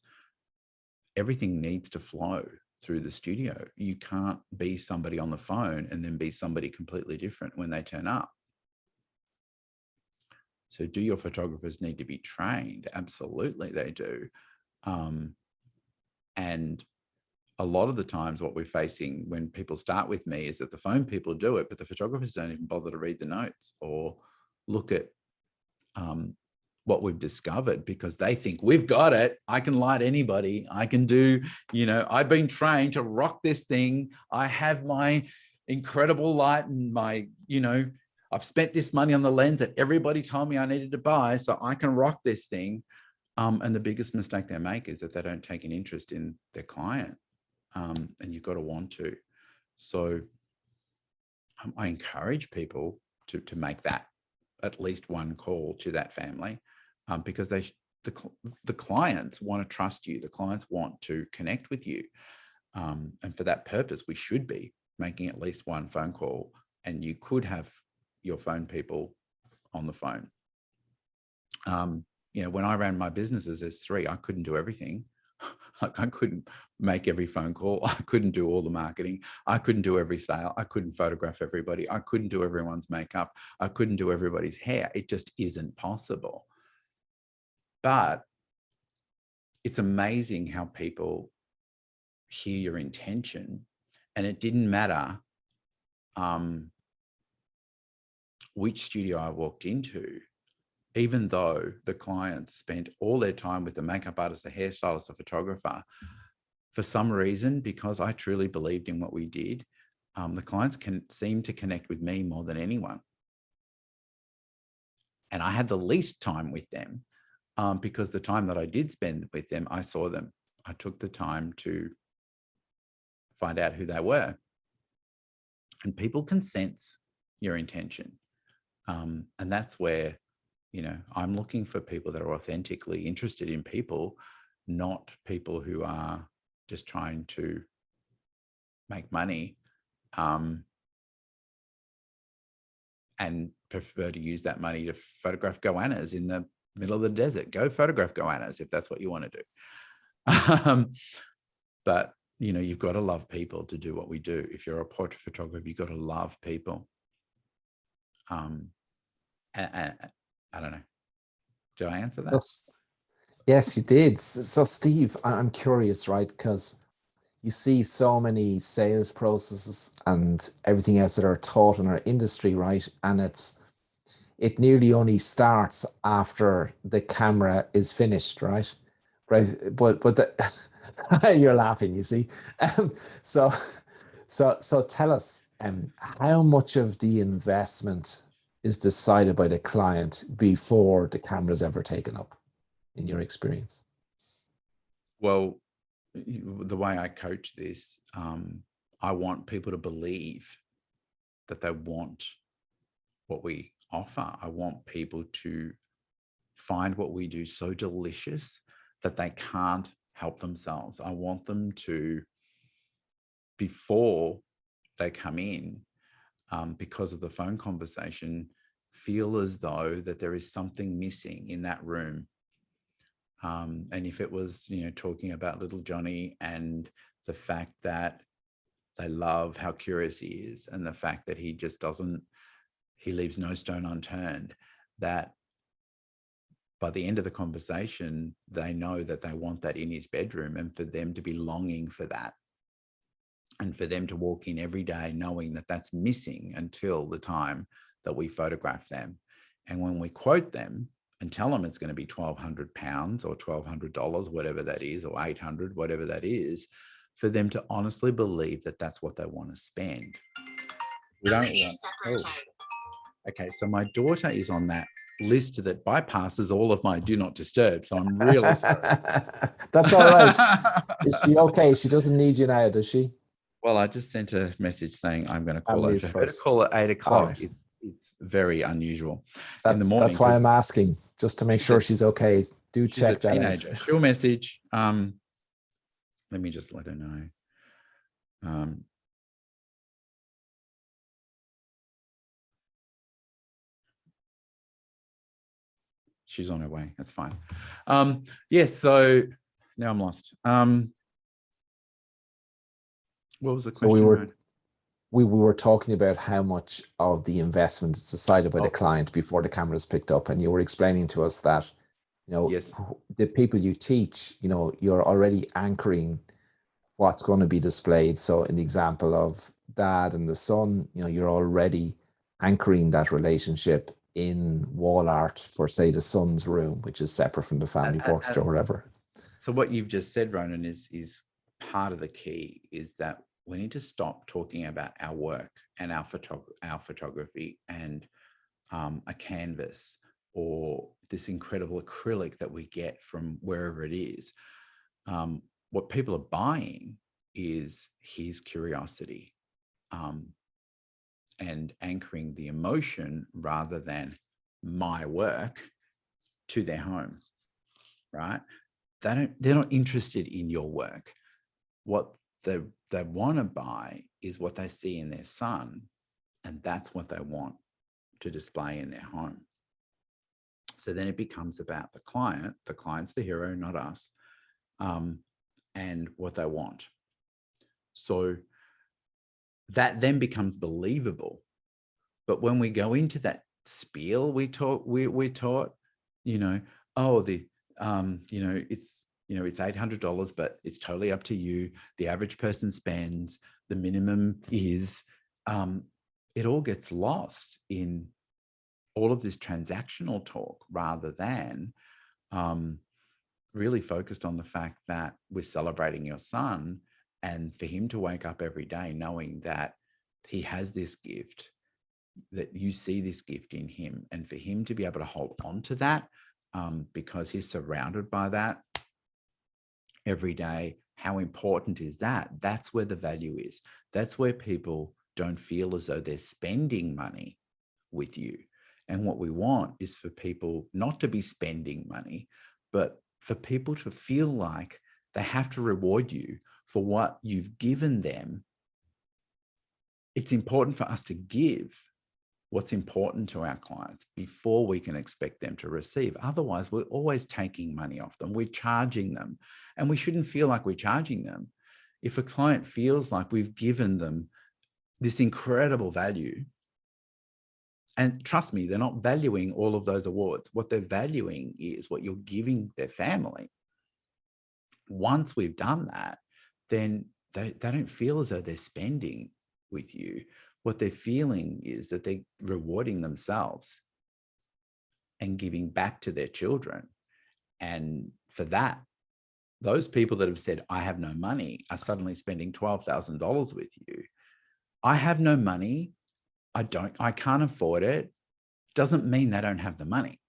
everything needs to flow through the studio. You can't be somebody on the phone and then be somebody completely different when they turn up. So do your photographers need to be trained? Absolutely, they do. And a lot of the times what we're facing when people start with me is that the phone people do it, but the photographers don't even bother to read the notes or look at what we've discovered, because they think we've got it. I can light anybody. I can do, I've been trained to rock this thing. I have my incredible light and my, I've spent this money on the lens that everybody told me I needed to buy, so I can rock this thing. And the biggest mistake they make is that they don't take an interest in their client. And you've got to want to. So I encourage people to make that at least one call to that family, because the clients want to trust you. The clients want to connect with you. And for that purpose, we should be making at least one phone call, and you could have your phone people on the phone. When I ran my businesses as three, I couldn't do everything. Like, I couldn't make every phone call. I couldn't do all the marketing. I couldn't do every sale. I couldn't photograph everybody. I couldn't do everyone's makeup. I couldn't do everybody's hair. It just isn't possible. But it's amazing how people hear your intention, and it didn't matter which studio I walked into. even though the clients spent all their time with the makeup artist, the hairstylist, the photographer, for some reason, because I truly believed in what we did, the clients seem to connect with me more than anyone. And I had the least time with them because the time that I did spend with them, I saw them. I took the time to find out who they were. And people can sense your intention. And that's where, you know, I'm looking for people that are authentically interested in people, not people who are just trying to make money and prefer to use that money to photograph goannas in the middle of the desert. Go photograph goannas if that's what you want to do. But, you know, you've got to love people to do what we do. If you're a portrait photographer, you've got to love people. I don't know. Did I answer that? Yes, you did. So, Steve, I'm curious, right? Because you see so many sales processes and everything else that are taught in our industry, right? And it nearly only starts after the camera is finished, right? Right. But you're laughing, you see. So tell us, how much of the investment is decided by the client before the camera is ever taken up, in your experience? Well, the way I coach this, I want people to believe that they want what we offer. I want people to find what we do so delicious that they can't help themselves. I want them to, before they come in, because of the phone conversation, feel as though that there is something missing in that room. And if it was, you know, talking about little Johnny and the fact that they love how curious he is and the fact that he just doesn't, he leaves no stone unturned, that by the end of the conversation, they know that they want that in his bedroom, and for them to be longing for that, and for them to walk in every day knowing that that's missing until the time that we photograph them. And when we quote them and tell them it's going to be £1,200 or $1,200, whatever that is, or 800, whatever that is, for them to honestly believe that that's what they want to spend. We don't want. Oh. Okay, so my daughter is on that list that bypasses all of my do not disturb. So I'm really sorry. That's all right. Is she okay? She doesn't need you now, does she? Well, I just sent a message saying I'm going to call her. Family's For her to first. call at 8 o'clock, Right. it's very unusual in the morning. That's why I'm asking, just to make sure she's okay. Do check that out. She's a teenager. She'll message. Let me just let her know. She's on her way. That's fine. Yes. So now I'm lost. What was the question? So we were talking about how much of the investment is decided by the client before the camera is picked up, and you were explaining to us that, you know, yes, the people you teach, you know, you're already anchoring what's going to be displayed. So in the example of dad and the son, you know, you're already anchoring that relationship in wall art for, say, the son's room, which is separate from the family portrait or whatever. So what you've just said, Ronan, is part of the key, is that we need to stop talking about our work and our photography and a canvas or this incredible acrylic that we get from wherever it is. What people are buying is his curiosity and anchoring the emotion rather than my work to their home, right? They're not interested in your work. What they want to buy is what they see in their son, and that's what they want to display in their home. So then it becomes about the client. The client's the hero, not us, and what they want. So that then becomes believable. But when we go into that spiel, we're taught, you know, oh, you know, it's $800, but it's totally up to you. The average person spends, the minimum is, it all gets lost in all of this transactional talk rather than really focused on the fact that we're celebrating your son, and for him to wake up every day knowing that he has this gift, that you see this gift in him, and for him to be able to hold on to that because he's surrounded by that every day. How important is that? That's where the value is. That's where people don't feel as though they're spending money with you. And what we want is for people not to be spending money, but for people to feel like they have to reward you for what you've given them. It's important for us to give what's important to our clients before we can expect them to receive. Otherwise, we're always taking money off them. We're charging them, and we shouldn't feel like we're charging them. If a client feels like we've given them this incredible value, and trust me, they're not valuing all of those awards. What they're valuing is what you're giving their family. Once we've done that, then they don't feel as though they're spending with you. What they're feeling is that they're rewarding themselves and giving back to their children. And for that, those people that have said, I have no money, are suddenly spending $12,000 with you. I have no money. I can't afford it. Doesn't mean they don't have the money.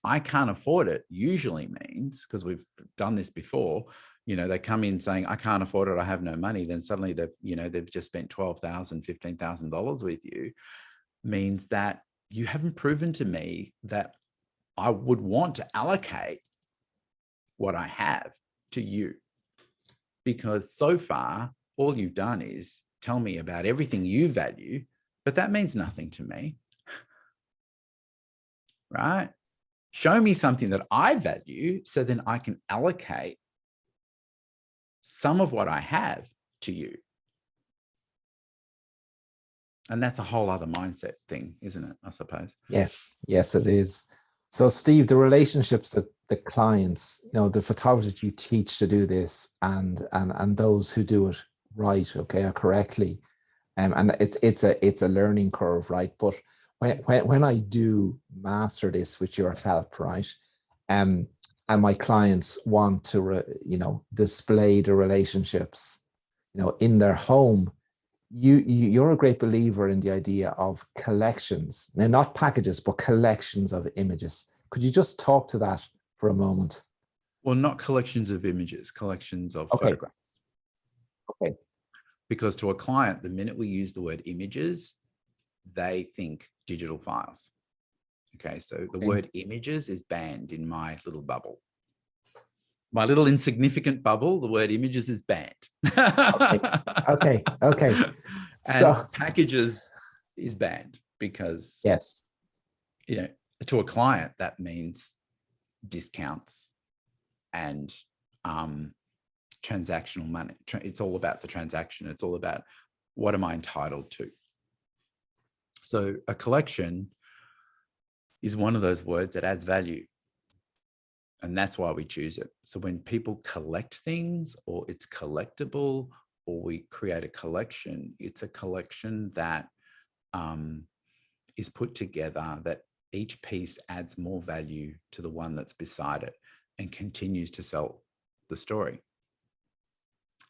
I can't afford it usually means, because we've done this before, they come in saying, I can't afford it, I have no money. Then suddenly they've just spent $12,000, $15,000 with you, means that you haven't proven to me that I would want to allocate what I have to you. Because so far, all you've done is tell me about everything you value, but that means nothing to me, right? Show me something that I value so then I can allocate some of what I have to you. And that's a whole other mindset thing, isn't it? I suppose. Yes, it is. So Steve, the relationships that the clients, the photographers you teach to do this, and those who do it right, okay, or correctly, and it's a learning curve, right? But when I do master this with your help, right, and my clients want to display the relationships in their home, you're a great believer in the idea of collections. Now, not packages, but collections of images. Could you just talk to that for a moment? Well, not collections of images, collections of Okay. photographs. Okay. Because to a client, the minute we use the word images, they think digital files. Okay, so the word images is banned in my little bubble. My little insignificant bubble, the word images is banned. Okay. And so packages is banned because, yes, to a client, that means discounts and transactional money. It's all about the transaction. It's all about what am I entitled to. So a collection is one of those words that adds value. And that's why we choose it. So when people collect things, or it's collectible, or we create a collection, it's a collection that is put together, that each piece adds more value to the one that's beside it and continues to sell the story.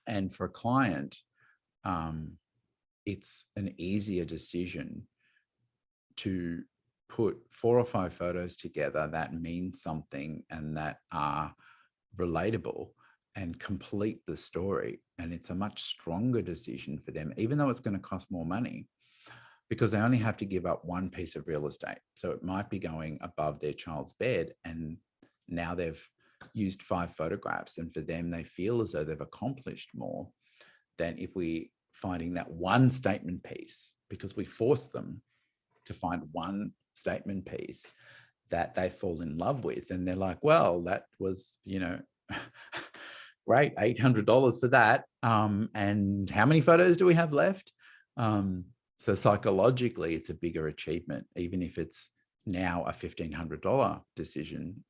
And for a client, it's an easier decision to put 4 or 5 photos together that mean something and that are relatable and complete the story. And it's a much stronger decision for them, even though it's going to cost more money, because they only have to give up one piece of real estate. So it might be going above their child's bed, and now they've used 5 photographs, and for them, they feel as though they've accomplished more than if we finding that one statement piece, because we force them to find one statement piece that they fall in love with. And they're like, well, that was, great, $800 for that. And how many photos do we have left? So psychologically, it's a bigger achievement, even if it's now a $1,500 decision,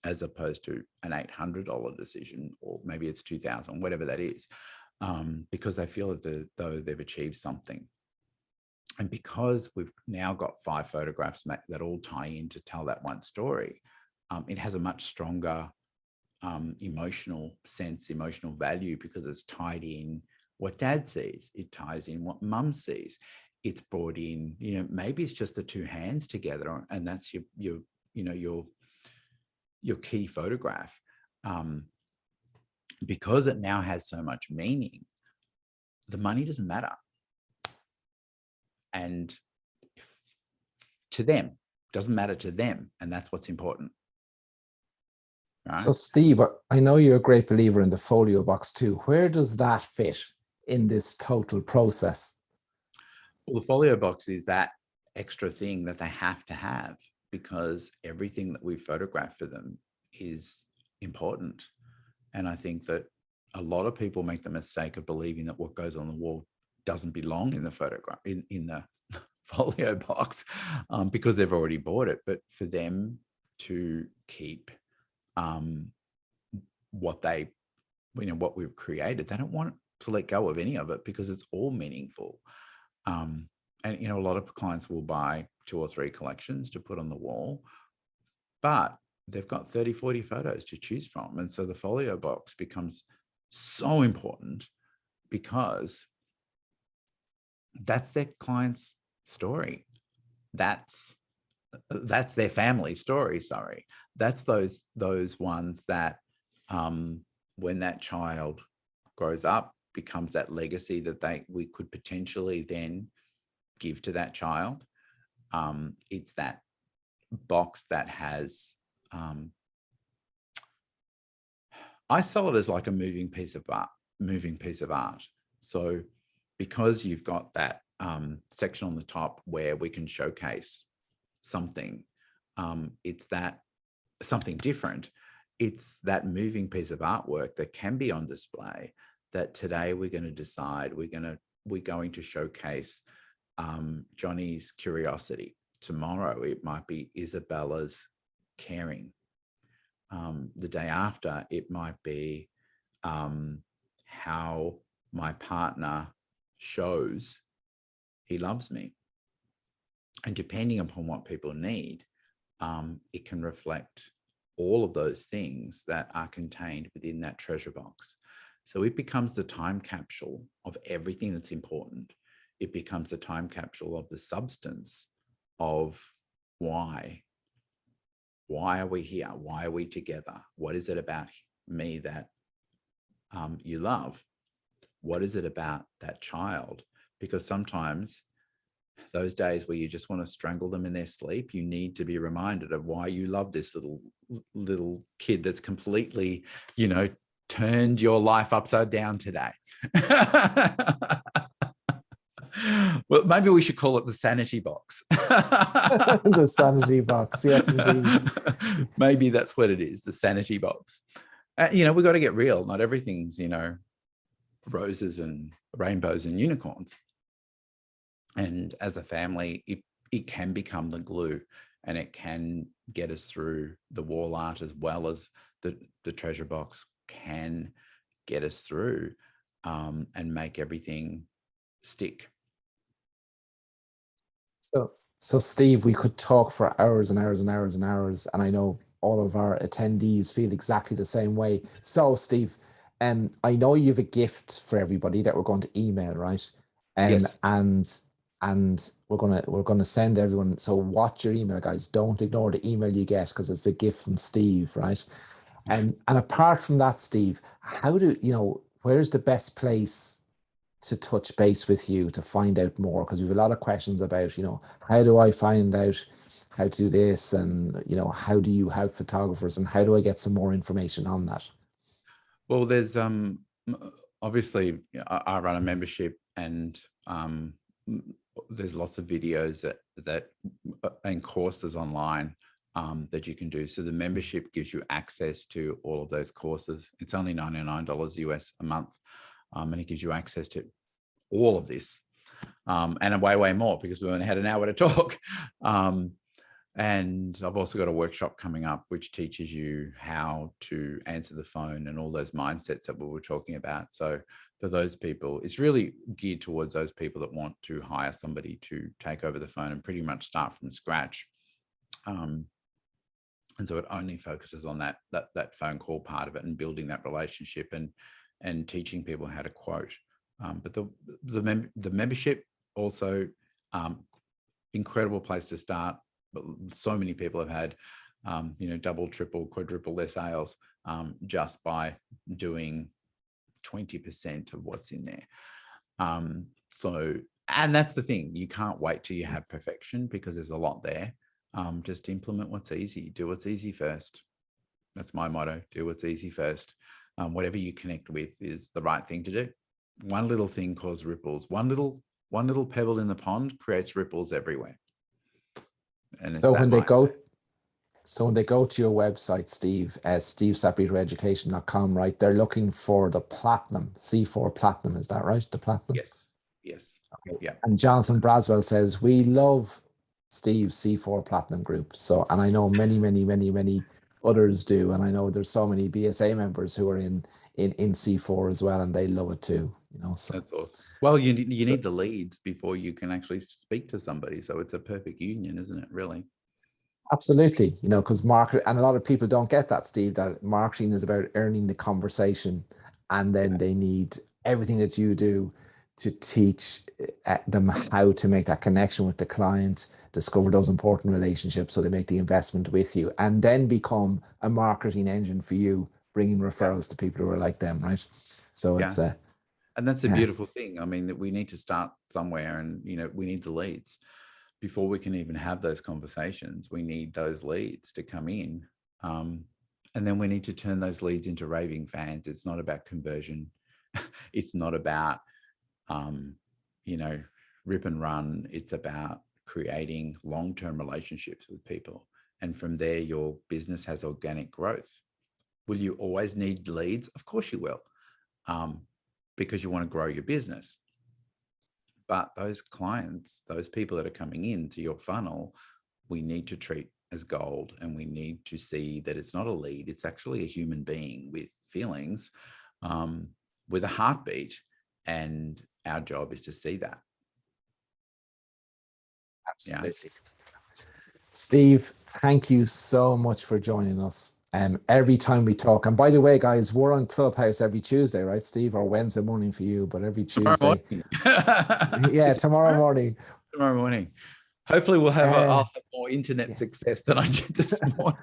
as opposed to an $800 decision, or maybe it's $2,000, whatever that is, because they feel though they've achieved something. And because we've now got 5 photographs that all tie in to tell that one story, it has a much stronger emotional sense, emotional value, because it's tied in what dad sees. It ties in what mum sees. It's brought in, maybe it's just the 2 hands together, and that's your key photograph. Because it now has so much meaning, the money doesn't matter. And to them, doesn't matter to them. And that's what's important. Right? So Steve, I know you're a great believer in the folio box too. Where does that fit in this total process? Well, the folio box is that extra thing that they have to have, because everything that we photograph for them is important. And I think that a lot of people make the mistake of believing that what goes on the wall doesn't belong in the photograph, in the folio box, because they've already bought it. But for them to keep what we've created, they don't want to let go of any of it, because it's all meaningful. And a lot of clients will buy 2 or 3 collections to put on the wall, but they've got 30, 40 photos to choose from. And so the folio box becomes so important, because that's their client's story. That's their family story. Sorry. That's those ones that when that child grows up, becomes that legacy that we could potentially then give to that child. It's that box that has, I saw it as like a moving piece of art. So because you've got that section on the top where we can showcase something, it's that something different. It's that moving piece of artwork that can be on display, that today we're going to decide we're going to showcase Johnny's curiosity. Tomorrow it might be Isabella's caring. The day after it might be how my partner shows he loves me. And depending upon what people need, it can reflect all of those things that are contained within that treasure box. So it becomes the time capsule of everything that's important. It becomes a time capsule of the substance of why are we here? Why are we together? What is it about me that you love? What is it about that child? Because sometimes those days where you just want to strangle them in their sleep, you need to be reminded of why you love this little kid that's completely, turned your life upside down today. Well, maybe we should call it the sanity box. The sanity box, yes, indeed. Maybe that's what it is, the sanity box. We got to get real. Not everything's, roses and rainbows and unicorns. And as a family, it can become the glue, and it can get us through the wall art, as well as the treasure box can get us through and make everything stick. So Steve, we could talk for hours and hours and hours and hours, and I know all of our attendees feel exactly the same way. So Steve, I know you have a gift for everybody that we're going to email, right? Yes. And we're gonna send everyone. So watch your email, guys. Don't ignore the email you get, because it's a gift from Steve, right? And apart from that, Steve, where's the best place to touch base with you to find out more? Because we have a lot of questions about, how do I find out how to do this, and how do you help photographers, and how do I get some more information on that? Well, there's obviously I run a membership, and there's lots of videos that and courses online that you can do. So the membership gives you access to all of those courses. It's only $99 US a month, and it gives you access to all of this and way more, because we only had an hour to talk. And I've also got a workshop coming up which teaches you how to answer the phone and all those mindsets that we were talking about. So for those people. It's really geared towards those people that want to hire somebody to take over the phone and pretty much start from scratch. And so it only focuses on that phone call part of it and building that relationship and teaching people how to quote. But the membership also, incredible place to start. But so many people have had, double, triple, quadruple their sales just by doing 20% of what's in there. And that's the thing. You can't wait till you have perfection because there's a lot there. Just implement what's easy. Do what's easy first. That's my motto. Do what's easy first. Whatever you connect with is the right thing to do. One little thing causes ripples. One little pebble in the pond creates ripples everywhere. And so when they go to your website, Steve, SteveSaporitoEducation.com, right? They're looking for the platinum, C4 platinum. Is that right? The platinum? Yes. Okay. Yeah. And Jonathan Braswell says, we love Steve's C4 Platinum group. So, and I know many others do. And I know there's so many BSA members who are in C4 as well, and they love it too. So that's awesome. Well, you need the leads before you can actually speak to somebody. So it's a perfect union, isn't it? Really. Absolutely. Because market, and a lot of people don't get that, Steve, that marketing is about earning the conversation, and then they need everything that you do to teach them how to make that connection with the client, discover those important relationships so they make the investment with you, and then become a marketing engine for you, bringing referrals to people who are like them, right? So it's and that's a beautiful thing. I mean, that we need to start somewhere, and we need the leads before we can even have those conversations. We need those leads to come in, and then we need to turn those leads into raving fans. It's not about conversion. It's not about rip and run. It's about creating long-term relationships with people. And from there, your business has organic growth. Will you always need leads? Of course you will, because you want to grow your business. But those clients, those people that are coming into your funnel, we need to treat as gold, and we need to see that it's not a lead. It's actually a human being with feelings, with a heartbeat. And our job is to see that. Absolutely. Steve, thank you so much for joining us. Every time we talk, and by the way, guys, we're on Clubhouse every Tuesday, right, Steve? Or Wednesday morning for you, but every Tuesday. Tomorrow morning. Tomorrow morning. Hopefully I'll have more internet success than I did this morning.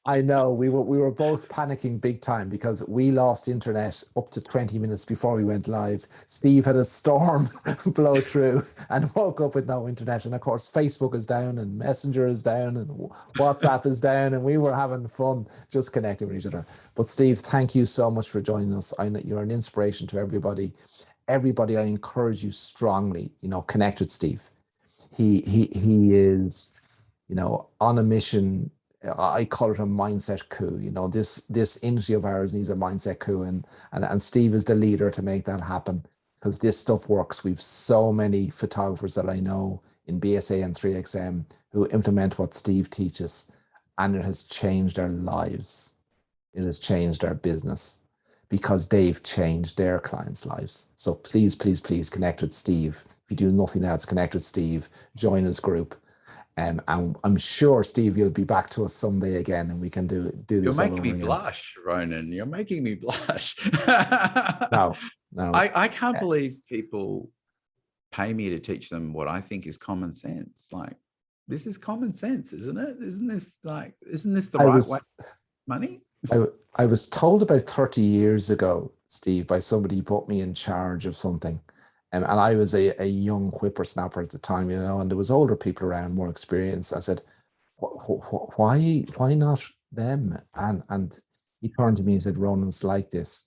I know we were both panicking big time because we lost internet up to 20 minutes before we went live. Steve had a storm blow through and woke up with no internet. And of course, Facebook is down and Messenger is down and WhatsApp is down, and we were having fun just connecting with each other. But Steve, thank you so much for joining us. I know you're an inspiration to everybody. Everybody, I encourage you strongly, connect with Steve. He is, on a mission. I call it a mindset coup. This industry of ours needs a mindset coup, and Steve is the leader to make that happen, because this stuff works. We've so many photographers that I know in BSA and 3XM who implement what Steve teaches, and it has changed their lives. It has changed their business because they've changed their clients' lives. So please connect with Steve. If you do nothing else, connect with Steve, join his group. And I'm sure, Steve, you'll be back to us someday again, and we can do this. You're making me blush, Ronan. You're making me blush. No. I can't believe people pay me to teach them what I think is common sense. Like, this is common sense, isn't it? Isn't this the right way to money? I was told about 30 years ago, Steve, by somebody who put me in charge of something. And I was a young whippersnapper at the time, and there was older people around, more experienced. I said, why not them? And he turned to me and said, Ronan, it's like this.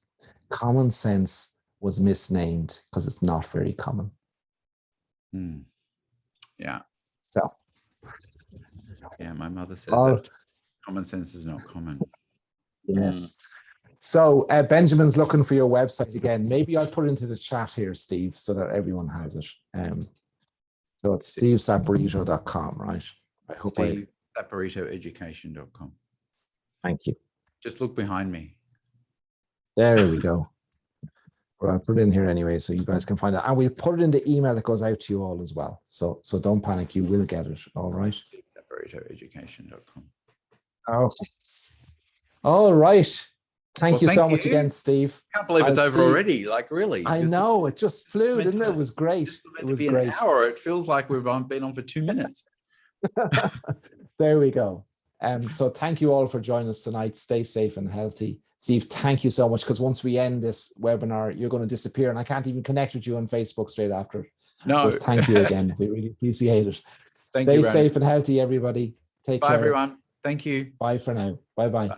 Common sense was misnamed because it's not very common. Yeah. So. Yeah, my mother says that common sense is not common. Yes. So Benjamin's looking for your website again. Maybe I'll put it into the chat here, Steve, so that everyone has it. So it's stevesaporito.com, right? I hope SteveSaporitoEducation.com. Thank you. Just look behind me. There we go. But I'll put it in here anyway, so you guys can find it. And we'll put it in the email that goes out to you all as well. So don't panic, you will get it. All right. SaporitoEducation.com. Okay. All right. Thank you so much again, Steve. I can't believe it's over already. Like, really. I know, it just flew, didn't it? It was great. It was great. An hour. It feels like we've been on for 2 minutes. There we go. So thank you all for joining us tonight. Stay safe and healthy. Steve, thank you so much, because once we end this webinar, you're going to disappear and I can't even connect with you on Facebook straight after. No. But thank you again. We really appreciate it. Stay safe and healthy, everybody. Take care. Bye, everyone. Thank you. Bye for now. Bye-bye. Bye.